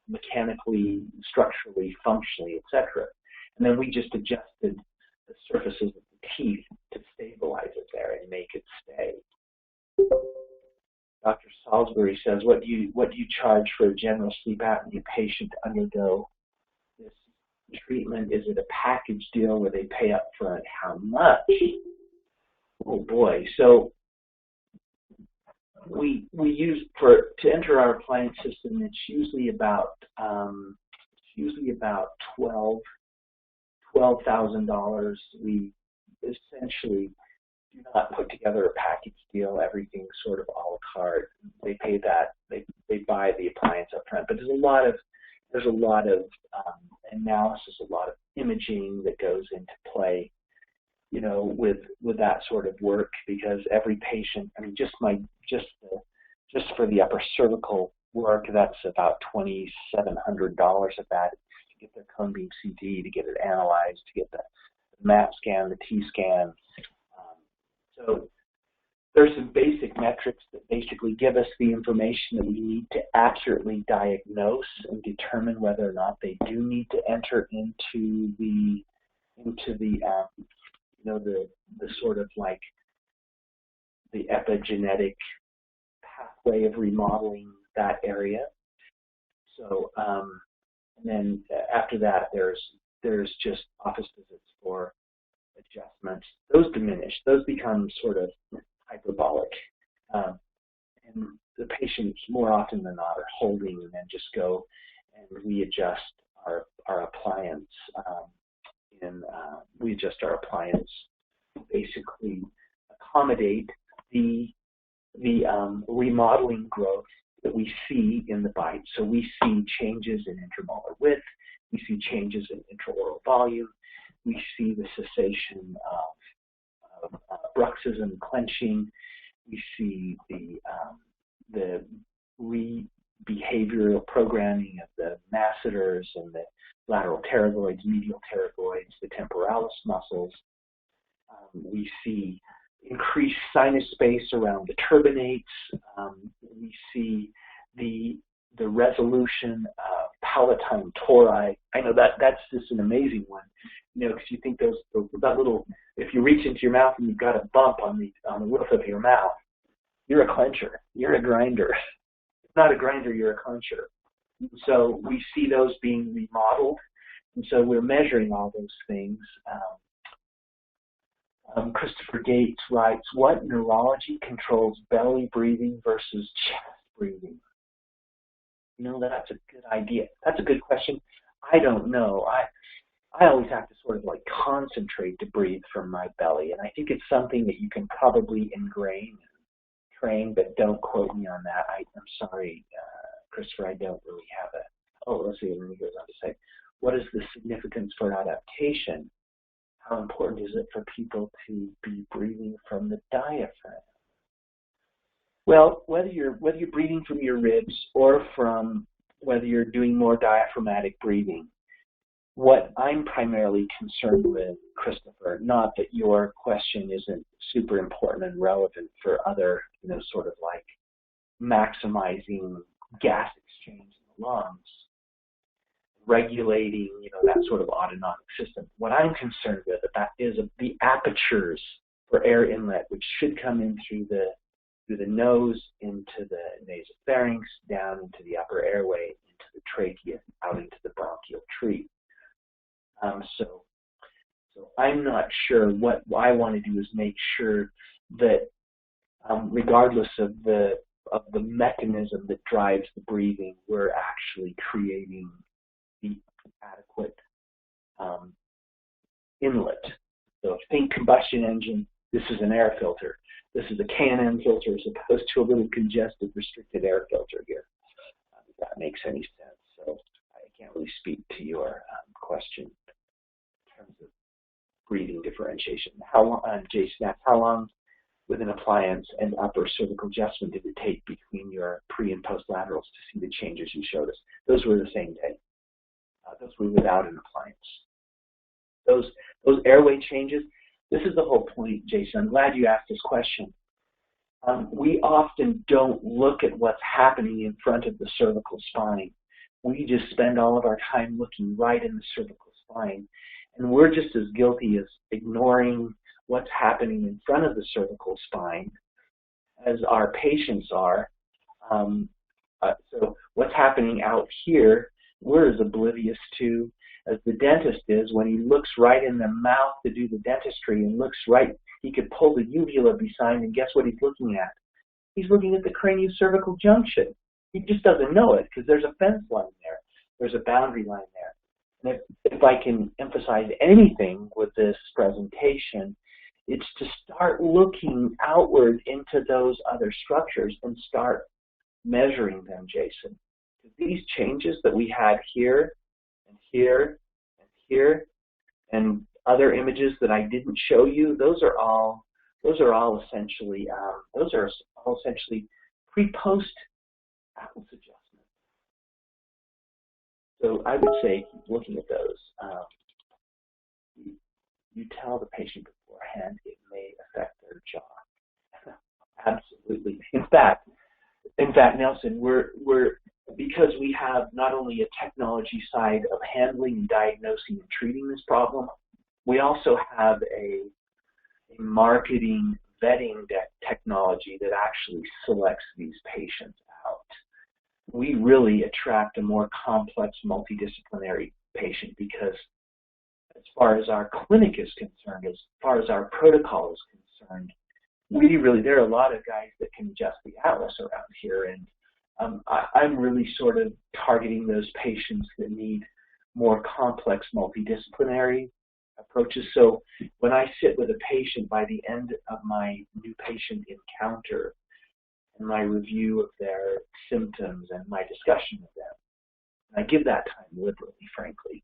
mechanically, structurally, functionally, etc. And then we just adjusted the surfaces of the teeth to stabilize it there and make it stay. Dr. Salisbury says, what do you charge for a general sleep apnea patient to undergo this treatment? Is it a package deal where they pay up front? How much? Oh boy. So we use to enter our appliance system, it's usually about $12,000. We essentially do not put together a package deal. Everything's sort of a la carte. They pay that. They buy the appliance up front. But there's a lot of analysis, a lot of imaging that goes into play, you know, with that sort of work, because every patient, I mean, just for the upper cervical work, that's about $2,700 of that, to get their cone beam CT, to get it analyzed, to get the MAP scan, the T scan. So there's some basic metrics that basically give us the information that we need to accurately diagnose and determine whether or not they do need to enter into the the sort of like the epigenetic pathway of remodeling that area. So and then after that, there's just office visits for adjustments. Those diminish. Those become sort of hyperbolic. And the patients, more often than not, are holding and then just go and readjust our appliance. We adjust our appliance, basically accommodate the remodeling growth that we see in the bite. So we see changes in intramolar width, we see changes in intraoral volume, we see the cessation of bruxism, clenching, we see the behavioral programming of the masseters and the lateral pterygoids, medial pterygoids, the temporalis muscles. We see increased sinus space around the turbinates. We see the resolution of palatine tori. I know that's just an amazing one, because you think that little, if you reach into your mouth and you've got a bump on the roof of your mouth, you're a clencher, you're a grinder. It's not a grinder, you're a clencher. So we see those being remodeled, and so we're measuring all those things. Christopher Gates writes, what neurology controls belly breathing versus chest breathing? That's a good idea. That's a good question. I don't know. I always have to sort of like concentrate to breathe from my belly, and I think it's something that you can probably ingrain and train, but don't quote me on that. I'm sorry, Christopher, I don't really have it. Oh, let's see, and then he goes on to say, what is the significance for adaptation? How important is it for people to be breathing from the diaphragm? Well, whether you're breathing from your ribs or from whether you're doing more diaphragmatic breathing, what I'm primarily concerned with, Christopher, not that your question isn't super important and relevant for other, sort of like maximizing gas exchange in the lungs, regulating, that sort of autonomic system. What I'm concerned with that is the apertures for air inlet, which should come in through the nose, into the nasopharynx, down into the upper airway, into the trachea, out into the bronchial tree. So I'm not sure. What I want to do is make sure that regardless of the mechanism that drives the breathing, we're actually creating the adequate inlet. So think combustion engine, this is an air filter. This is a K&N filter as opposed to a little congested, restricted air filter here. If that makes any sense. So I can't really speak to your question in terms of breathing differentiation. How long, Jason asked, how long with an appliance and upper cervical adjustment did it take between your pre and post laterals to see the changes you showed us? Those were the same day. Those were without an appliance. Those airway changes, this is the whole point, Jason. I'm glad you asked this question. We often don't look at what's happening in front of the cervical spine. We just spend all of our time looking right in the cervical spine. And we're just as guilty as ignoring what's happening in front of the cervical spine as our patients are. So what's happening out here, we're as oblivious to as the dentist is when he looks right in the mouth to do the dentistry and looks right. He could pull the uvula beside, and guess what he's looking at? He's looking at the craniocervical junction. He just doesn't know it because there's a fence line there. There's a boundary line there. And if I can emphasize anything with this presentation, it's to start looking outward into those other structures and start measuring them, Jason. These changes that we had here and here and here and other images that I didn't show you, those are all essentially pre-post atlas adjustments. So I would say, looking at those, you tell the patient beforehand it may affect their jaw. Nelson, we're because we have not only a technology side of handling, diagnosing, and treating this problem, we also have a marketing vetting technology that actually selects these patients out. We really attract a more complex, multidisciplinary patient because as far as our clinic is concerned, as far as our protocol is concerned, there are a lot of guys that can adjust the atlas around here, and I'm really sort of targeting those patients that need more complex multidisciplinary approaches. So when I sit with a patient, by the end of my new patient encounter and my review of their symptoms and my discussion with them, and I give that time liberally, frankly,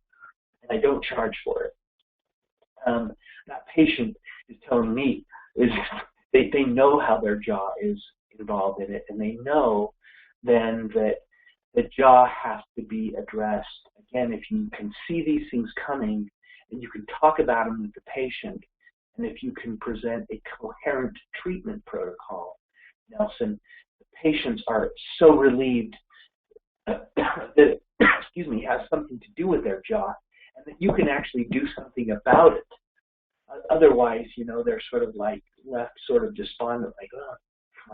and I don't charge for it. That patient is telling me they know how their jaw is involved in it, and they know then that the jaw has to be addressed. Again, if you can see these things coming and you can talk about them with the patient, and if you can present a coherent treatment protocol, Nelson, the patients are so relieved that it, has something to do with their jaw, and that you can actually do something about it. Otherwise, they're sort of like left sort of despondent, like, oh,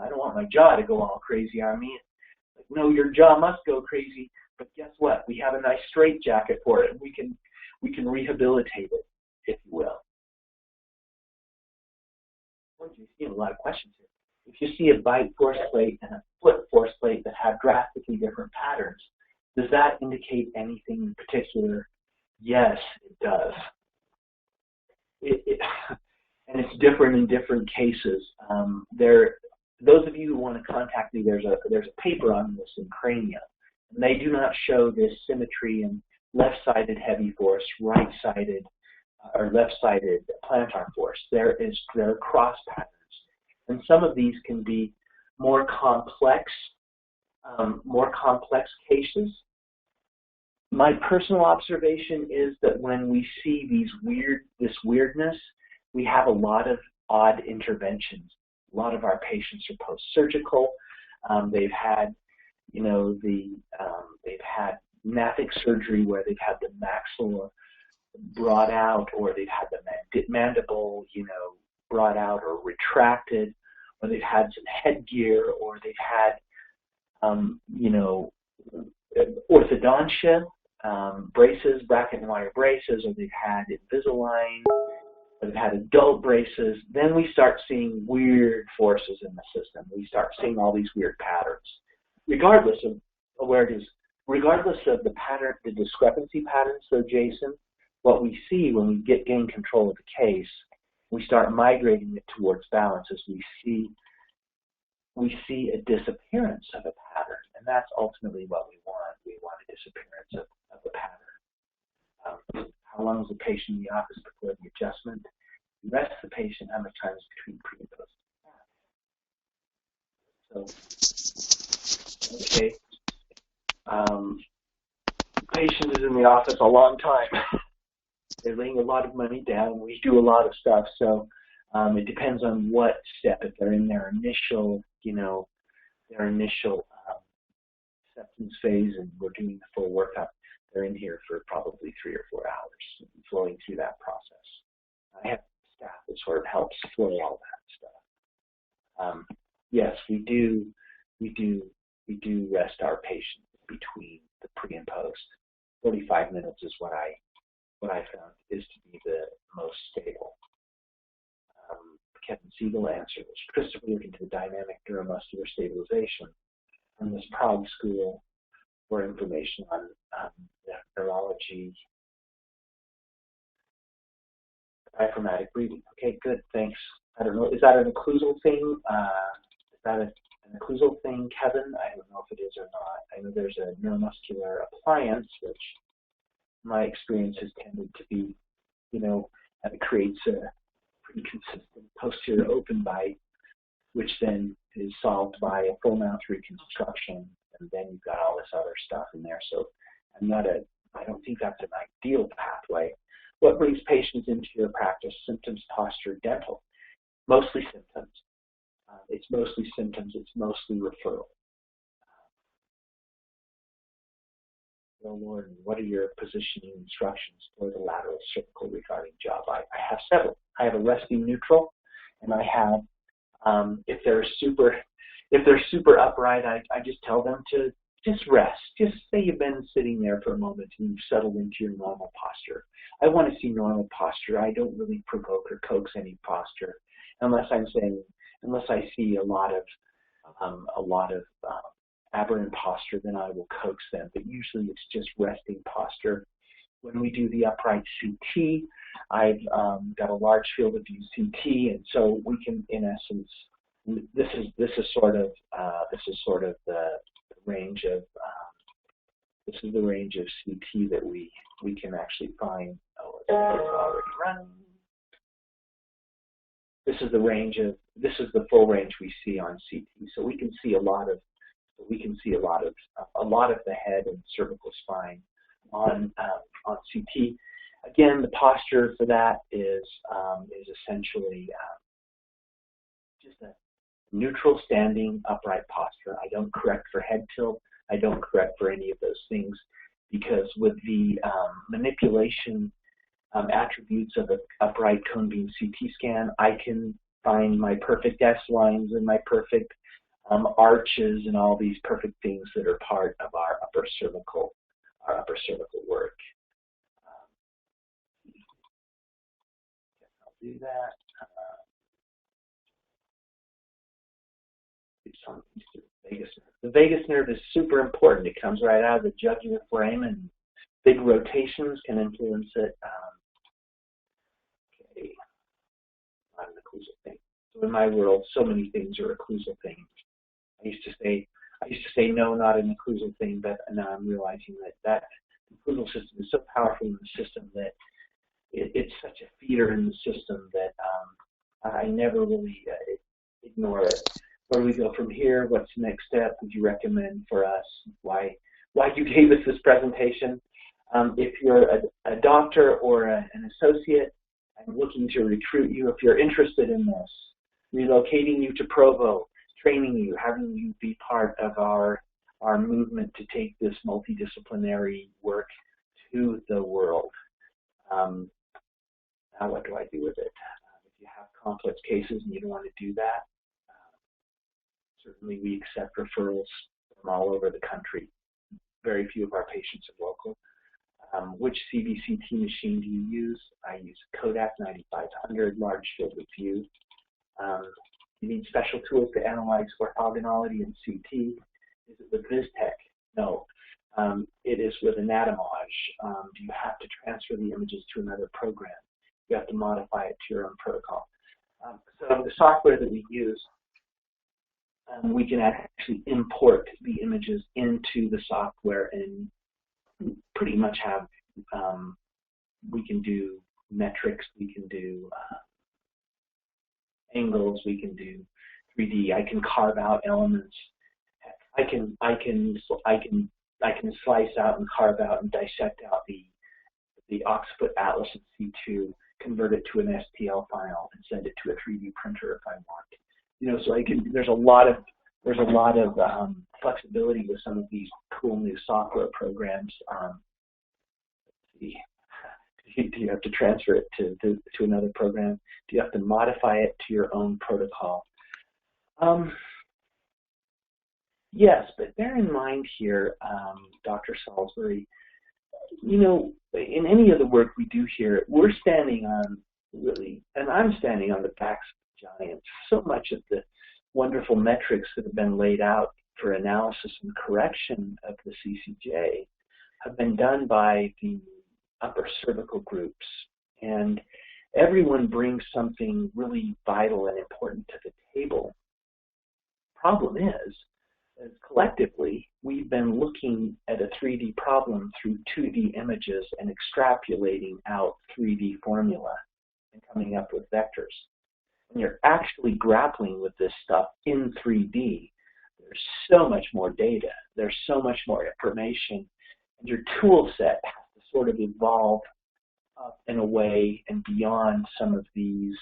I don't want my jaw to go all crazy on me. Like, no, your jaw must go crazy, but guess what? We have a nice straitjacket for it, and we can rehabilitate it, if you will. You're seeing a lot of questions here. If you see a bite force plate and a foot force plate that have drastically different patterns, does that indicate anything in particular? Yes, it does. And it's different in different cases. Those of you who want to contact me, there's a paper on this in Crania, and they do not show this symmetry in left-sided heavy force, right-sided or left-sided plantar force. There are cross patterns, and some of these can be more complex cases. My personal observation is that when we see this weirdness, we have a lot of odd interventions. A lot of our patients are post-surgical. They've had, they've had Nathic surgery where they've had the maxilla brought out, or they've had the mandible, brought out or retracted, or they've had some headgear, or they've had, orthodontia, braces, bracket and wire braces, or they've had Invisalign, or they've had adult braces. Then we start seeing weird forces in the system. We start seeing all these weird patterns. Regardless of where it is, regardless of the pattern, the discrepancy patterns, so Jason, what we see when we gain control of the case, we start migrating it towards balance as we see a disappearance of a pattern, and that's ultimately what we want. We want a disappearance of the pattern. How long is the patient in the office before the adjustment? The rest of the patient, how much time is between pre and post? So, okay. Patient is in the office a long time. They're laying a lot of money down. We do a lot of stuff, so it depends on what step. If they're in their initial, acceptance phase, and we're doing the full workup, they're in here for probably 3 or 4 hours, flowing through that process. I have staff that sort of helps flow all that stuff. Yes, we do rest our patients between the pre and post. 45 minutes is what I found is to be the most stable. Kevin Siegel answered this. Christopher looked into dynamic neuromuscular stabilization from this Prague school for information on neurology, diaphragmatic breathing. Okay, good, thanks. I don't know, is that an occlusal thing? Is that an occlusal thing, Kevin? I don't know if it is or not. I know there's a neuromuscular appliance, which my experience has tended to be, that it creates a pretty consistent posterior open bite, which then is solved by a full mouth reconstruction, and then you've got all this other stuff in there. So I don't think that's an ideal pathway. What brings patients into your practice? Symptoms, posture, dental. Mostly symptoms. It's mostly symptoms. It's mostly referral. Well, Lauren, what are your positioning instructions for the lateral cervical regarding job? I have several. I have a resting neutral, and I have if they're super upright, I just tell them to just rest. Just say you've been sitting there for a moment and you've settled into your normal posture. I want to see normal posture. I don't really provoke or coax any posture unless I see a lot of aberrant posture, then I will coax them. But usually it's just resting posture. When we do the upright CT, I've got a large field of view CT, and so we can, in essence, this is sort of the range of CT that we can actually find. Oh, it's already running. This is the full range we see on CT. So we can see a lot of the head and cervical spine on CT. Again, the posture for that is essentially just a neutral standing upright posture. I don't correct for head tilt. I don't correct for any of those things because with the manipulation attributes of an upright cone beam CT scan, I can find my perfect S lines and my perfect arches and all these perfect things that are part of our upper cervical work. I'll do that. The vagus nerve is super important. It comes right out of the jugular frame, and big rotations can influence it. Okay, not an occlusal thing. So in my world, so many things are occlusal things. I used to say no, not an occlusal thing, but now I'm realizing that occlusal system is so powerful in the system that it's such a feeder in the system that I never really ignore it. Where do we go from here? What's the next step? Would you recommend for us? Why you gave us this presentation? If you're a doctor or an associate, I'm looking to recruit you. If you're interested in this, relocating you to Provo, training you, having you be part of our movement to take this multidisciplinary work to the world. Now what do I do with it? If you have complex cases and you don't want to do that, certainly we accept referrals from all over the country. Very few of our patients are local. Which CBCT machine do you use? I use Kodak 9500, large field of view. You need special tools to analyze orthogonality in CT. Is it with VizTech? No. It is with Anatomage. Do you have to transfer the images to another program? You have to modify it to your own protocol. So the software that we use, we can actually import the images into the software and pretty much have, we can do metrics, we can do angles, we can do 3D. I can carve out elements. I can slice out and carve out and dissect out the occiput atlas in C2, convert it to an STL file, and send it to a 3D printer if I want. You know, so I can. There's a lot of flexibility with some of these cool new software programs. Let's see. Do you have to transfer it to another program? Do you have to modify it to your own protocol? Yes, but bear in mind here, Dr. Salisbury, you know, in any of the work we do here, we're standing on really, and I'm standing on the backs of giants. So much of the wonderful metrics that have been laid out for analysis and correction of the CCJ have been done by the upper cervical groups, and everyone brings something really vital and important to the table. Problem is collectively, we've been looking at a 3D problem through 2D images and extrapolating out 3D formula and coming up with vectors. When you're actually grappling with this stuff in 3D, there's so much more data, there's so much more information, and your tool set has to sort of evolve up in a way and beyond some of these,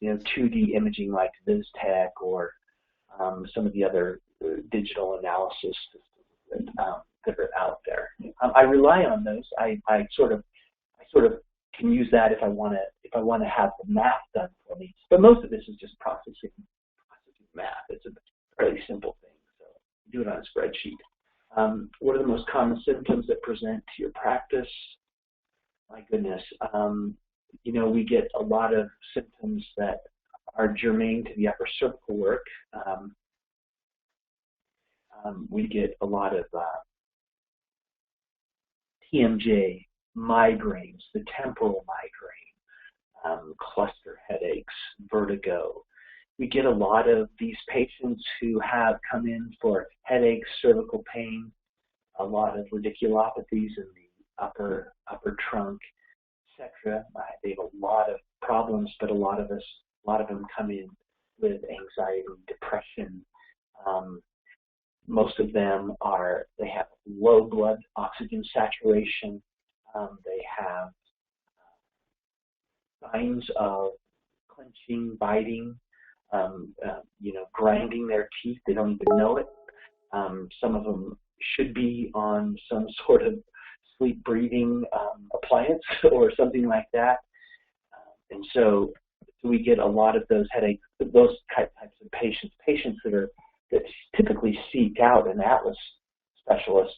you know, 2D imaging like VizTech or some of the other digital analysis systems that are out there. I rely on those. I sort of can use that if I want to have the math done for me. But most of this is just processing math. It's a fairly simple thing. So do it on a spreadsheet. What are the most common symptoms that present to your practice? My goodness, you know, we get a lot of symptoms that are germane to the upper cervical work. We get a lot of TMJ, migraines, the temporal migraine, cluster headaches, vertigo. We get a lot of these patients who have come in for headaches, cervical pain, a lot of radiculopathies in the upper trunk, etc. They have a lot of problems, but a lot of them come in with anxiety, depression. Most of them they have low blood oxygen saturation. They have signs of clenching, biting, you know, grinding their teeth. They don't even know it. Some of them should be on some sort of sleep breathing appliance or something like that. And so we get a lot of those headaches, those types of patients that typically seek out an Atlas specialist,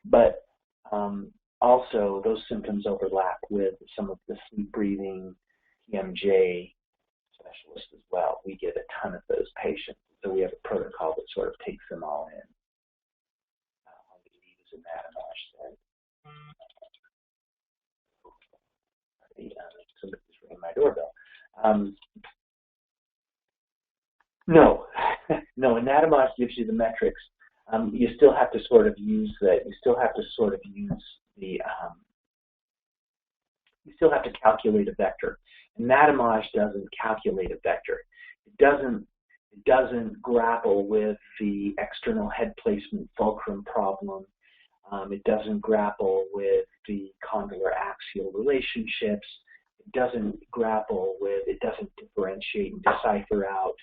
but also those symptoms overlap with some of the sleep breathing TMJ specialists as well. We get a ton of those patients, so we have a protocol that sort of takes them all in. All we need is an Anamosh somebody's ringing my doorbell. No, no. Anatomos gives you the metrics. You still have to sort of use the. You still have to sort of use the. You still have to calculate a vector. Anatomos doesn't calculate a vector. It doesn't grapple with the external head placement fulcrum problem. It doesn't grapple with the condylar axial relationships. It doesn't grapple with. It doesn't differentiate and decipher out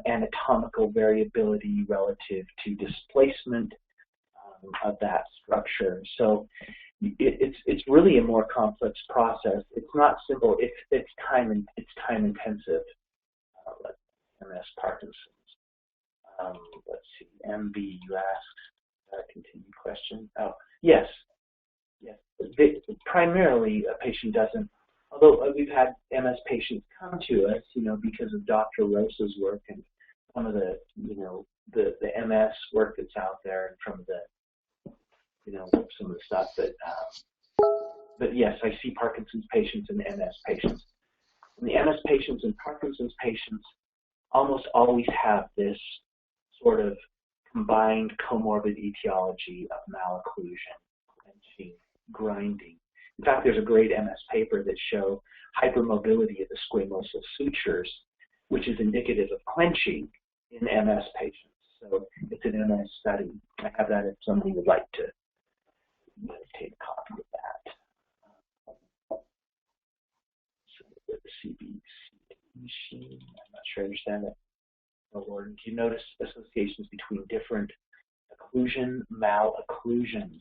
anatomical variability relative to displacement of that structure. So it's really a more complex process. It's not simple. It's time intensive. MS Parkinson's. Let's see. MB, you asked. Continue question. Oh, yes. Primarily, a patient doesn't. Although we've had MS patients come to us, you know, because of Dr. Rosa's work and some of the, you know, the MS work that's out there, and from the, you know, some of the stuff that. But yes, I see Parkinson's patients and MS patients. And the MS patients and Parkinson's patients almost always have this sort of combined comorbid etiology of malocclusion, clenching, grinding. In fact, there's a great MS paper that shows hypermobility of the squamosal sutures, which is indicative of clenching in MS patients. So it's an MS study. I have that if somebody would like to take a copy of that. So the CBC machine, I'm not sure I understand that. Or do you notice associations between different occlusion, malocclusions?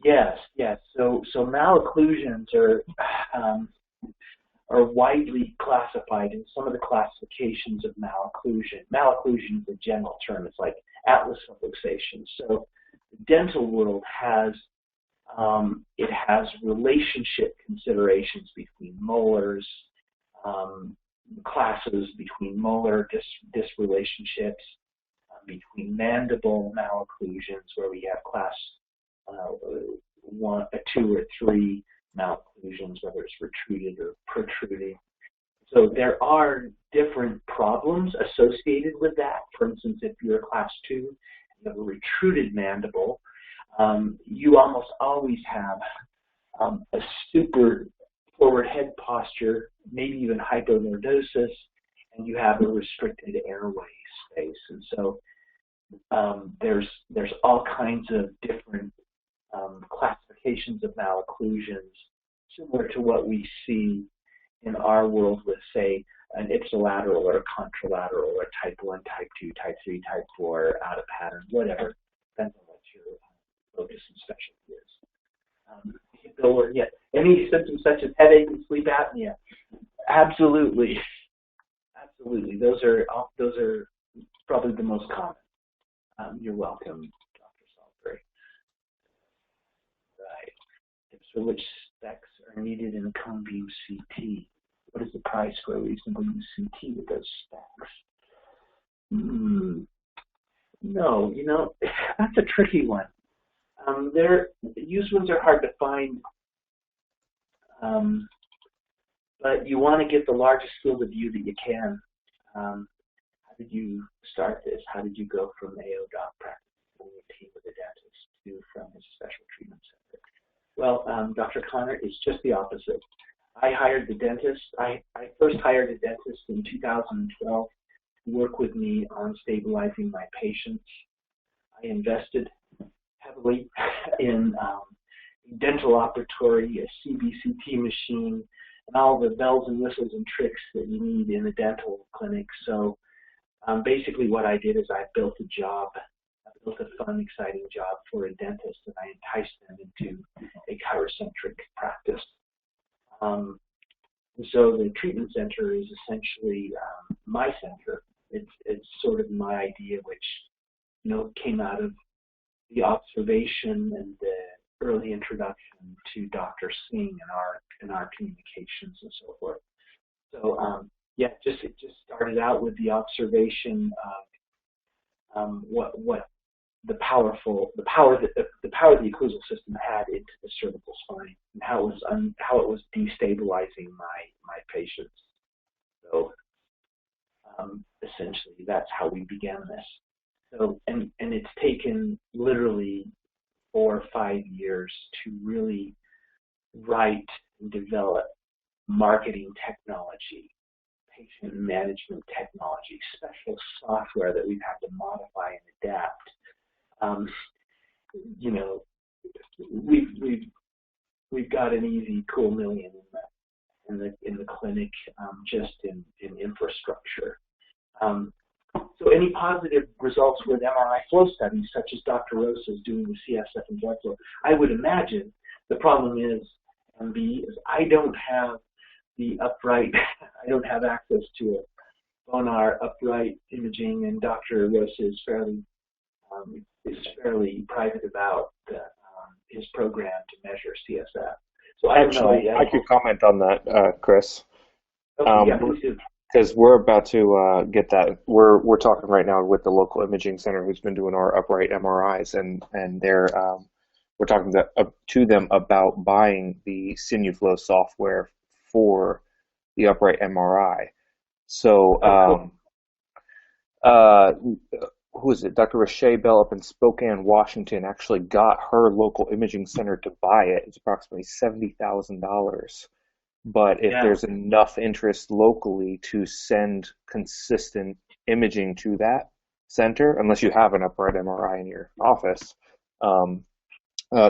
Yes. So malocclusions are widely classified in some of the classifications of malocclusion. Malocclusion is a general term. It's like atlas subluxation. So the dental world has relationship considerations between molars, classes between molar disrelationships, between mandible malocclusions, where we have class 1, 2, or 3 malocclusions, whether it's retruded or protruding. So there are different problems associated with that. For instance, if you're a class 2, you have a retruded mandible, you almost always have a super forward head posture, maybe even hypolordosis, and you have a restricted airway space. And so there's all kinds of different classifications of malocclusions, similar to what we see in our world with, say, an ipsilateral or a contralateral or type 1, type 2, type 3, type 4, out of pattern, whatever. Depends on what your focus and specialty is. Bill, yeah, any symptoms such as headache and sleep apnea? Absolutely. Absolutely. Those are probably the most common. You're welcome, Dr. Salisbury. Right. Tips for which specs are needed in a cone beam CT. What is the price for a reasonable use CT with those specs? No, you know, that's a tricky one. Used ones are hard to find, but you want to get the largest field of view that you can. How did you start this? How did you go from AO doc practice to a team with a dentist to from his special treatment center? Well, Dr. Connor, it's just the opposite. I hired the dentist. I first hired a dentist in 2012 to work with me on stabilizing my patients. I invested heavily in dental operatory, a CBCT machine, and all the bells and whistles and tricks that you need in a dental clinic. So basically what I did is I built a job. I built a fun, exciting job for a dentist, and I enticed them into a chirocentric practice. So the treatment center is essentially my center. It's sort of my idea, which, you know, came out of the observation and the early introduction to Dr. Singh and our communications and so forth. So yeah, it just started out with the observation of what the power that the occlusal system had into the cervical spine, and how it was destabilizing my patients. So essentially, that's how we began this. So and it's taken literally 4 or 5 years to really write and develop marketing technology, patient management technology, special software that we've had to modify and adapt. You know, we've got an easy cool million in the clinic, just in infrastructure. So any positive results with MRI flow studies, such as Dr. Rosa is doing with CSF and blood flow? I would imagine the problem is, MB, is I don't have the upright, I don't have access to it on our upright imaging, and Dr. Rosa is fairly private about his program to measure CSF. So I have no idea. I could comment on that, Chris. Okay, yeah, please do. Because we're about to get that. We're talking right now with the local imaging center who's been doing our upright MRIs, and we're talking to them about buying the SinuFlow software for the upright MRI. So who is it? Dr. Rashay Bell up in Spokane, Washington, actually got her local imaging center to buy it. It's approximately $70,000. But if there's enough interest locally to send consistent imaging to that center, unless you have an upright MRI in your office,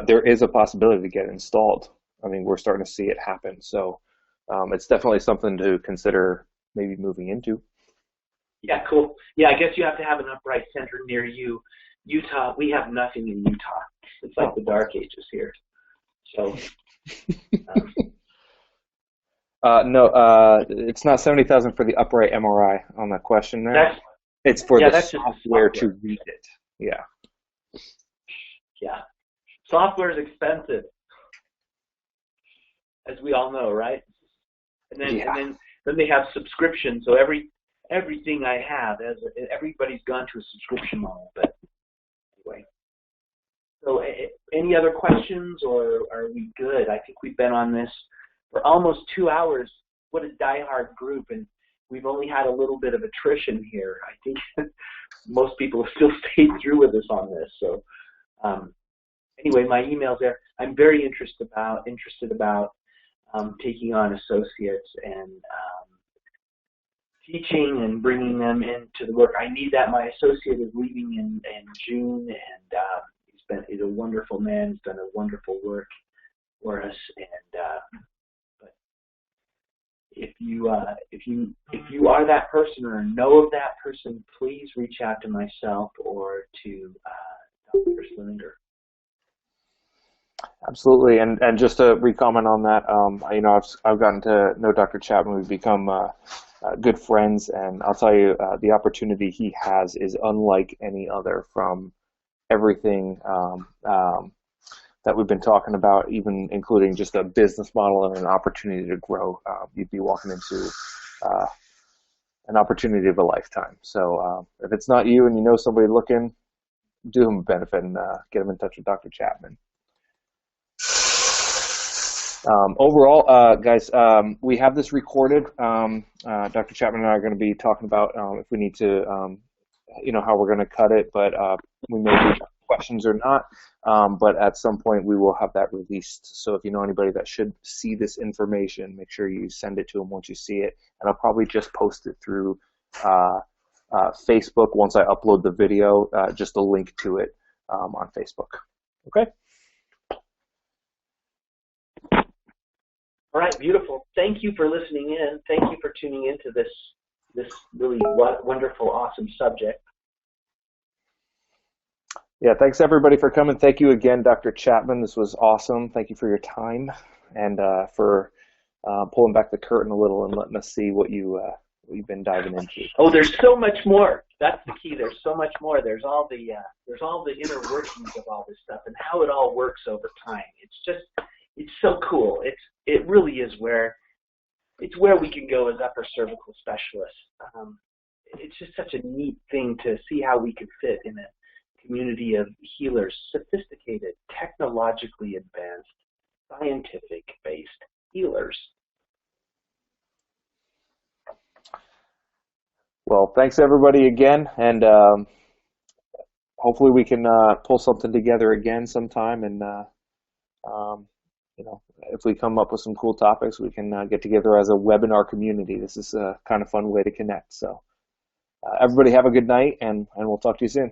there is a possibility to get installed. I mean, we're starting to see it happen. So it's definitely something to consider maybe moving into. Yeah, cool. Yeah, I guess you have to have an upright center near you. Utah, we have nothing in Utah. It's like the Dark Ages here. So... no, it's not $70,000 for the upright MRI on that question there. It's for the software to read it. Yeah. Yeah. Software is expensive, as we all know, right? And then they have subscription. So everything I have, everybody's gone to a subscription model. But anyway. So any other questions, or are we good? I think we've been on this for almost 2 hours. What a diehard group, and we've only had a little bit of attrition here. I think most people have still stayed through with us on this. So anyway, my email's there. I'm very interested about taking on associates and teaching and bringing them into the work. I need that. My associate is leaving in June, and he's a wonderful man. He's done a wonderful work for us, and if you are that person or know of that person, please reach out to myself or to Dr. Slinger. Absolutely, and just to re-comment on that, I've gotten to know Dr. Chapman. We've become good friends, and I'll tell you, the opportunity he has is unlike any other from everything that we've been talking about, even including just a business model and an opportunity to grow. You'd be walking into an opportunity of a lifetime. So if it's not you and you know somebody looking, do them a benefit and get them in touch with Dr. Chapman. Overall, guys, we have this recorded. Dr. Chapman and I are going to be talking about if we need to, how we're going to cut it, but we may do questions or not. But at some point, we will have that released. So if you know anybody that should see this information, make sure you send it to them once you see it. And I'll probably just post it through Facebook once I upload the video, just a link to it on Facebook. Okay? All right, beautiful. Thank you for listening in. Thank you for tuning into this really wonderful, awesome subject. Yeah, thanks everybody for coming. Thank you again, Dr. Chapman. This was awesome. Thank you for your time and for pulling back the curtain a little and letting us see what you've been diving into. Oh, there's so much more. That's the key. There's so much more. There's all the inner workings of all this stuff and how it all works over time. It's so cool. It really is where we can go as upper cervical specialists. It's just such a neat thing to see how we can fit in a community of healers, sophisticated, technologically advanced, scientific-based healers. Well, thanks everybody again, and hopefully we can pull something together again sometime, and if we come up with some cool topics, we can get together as a webinar community. This is a kind of fun way to connect. So everybody have a good night, and we'll talk to you soon.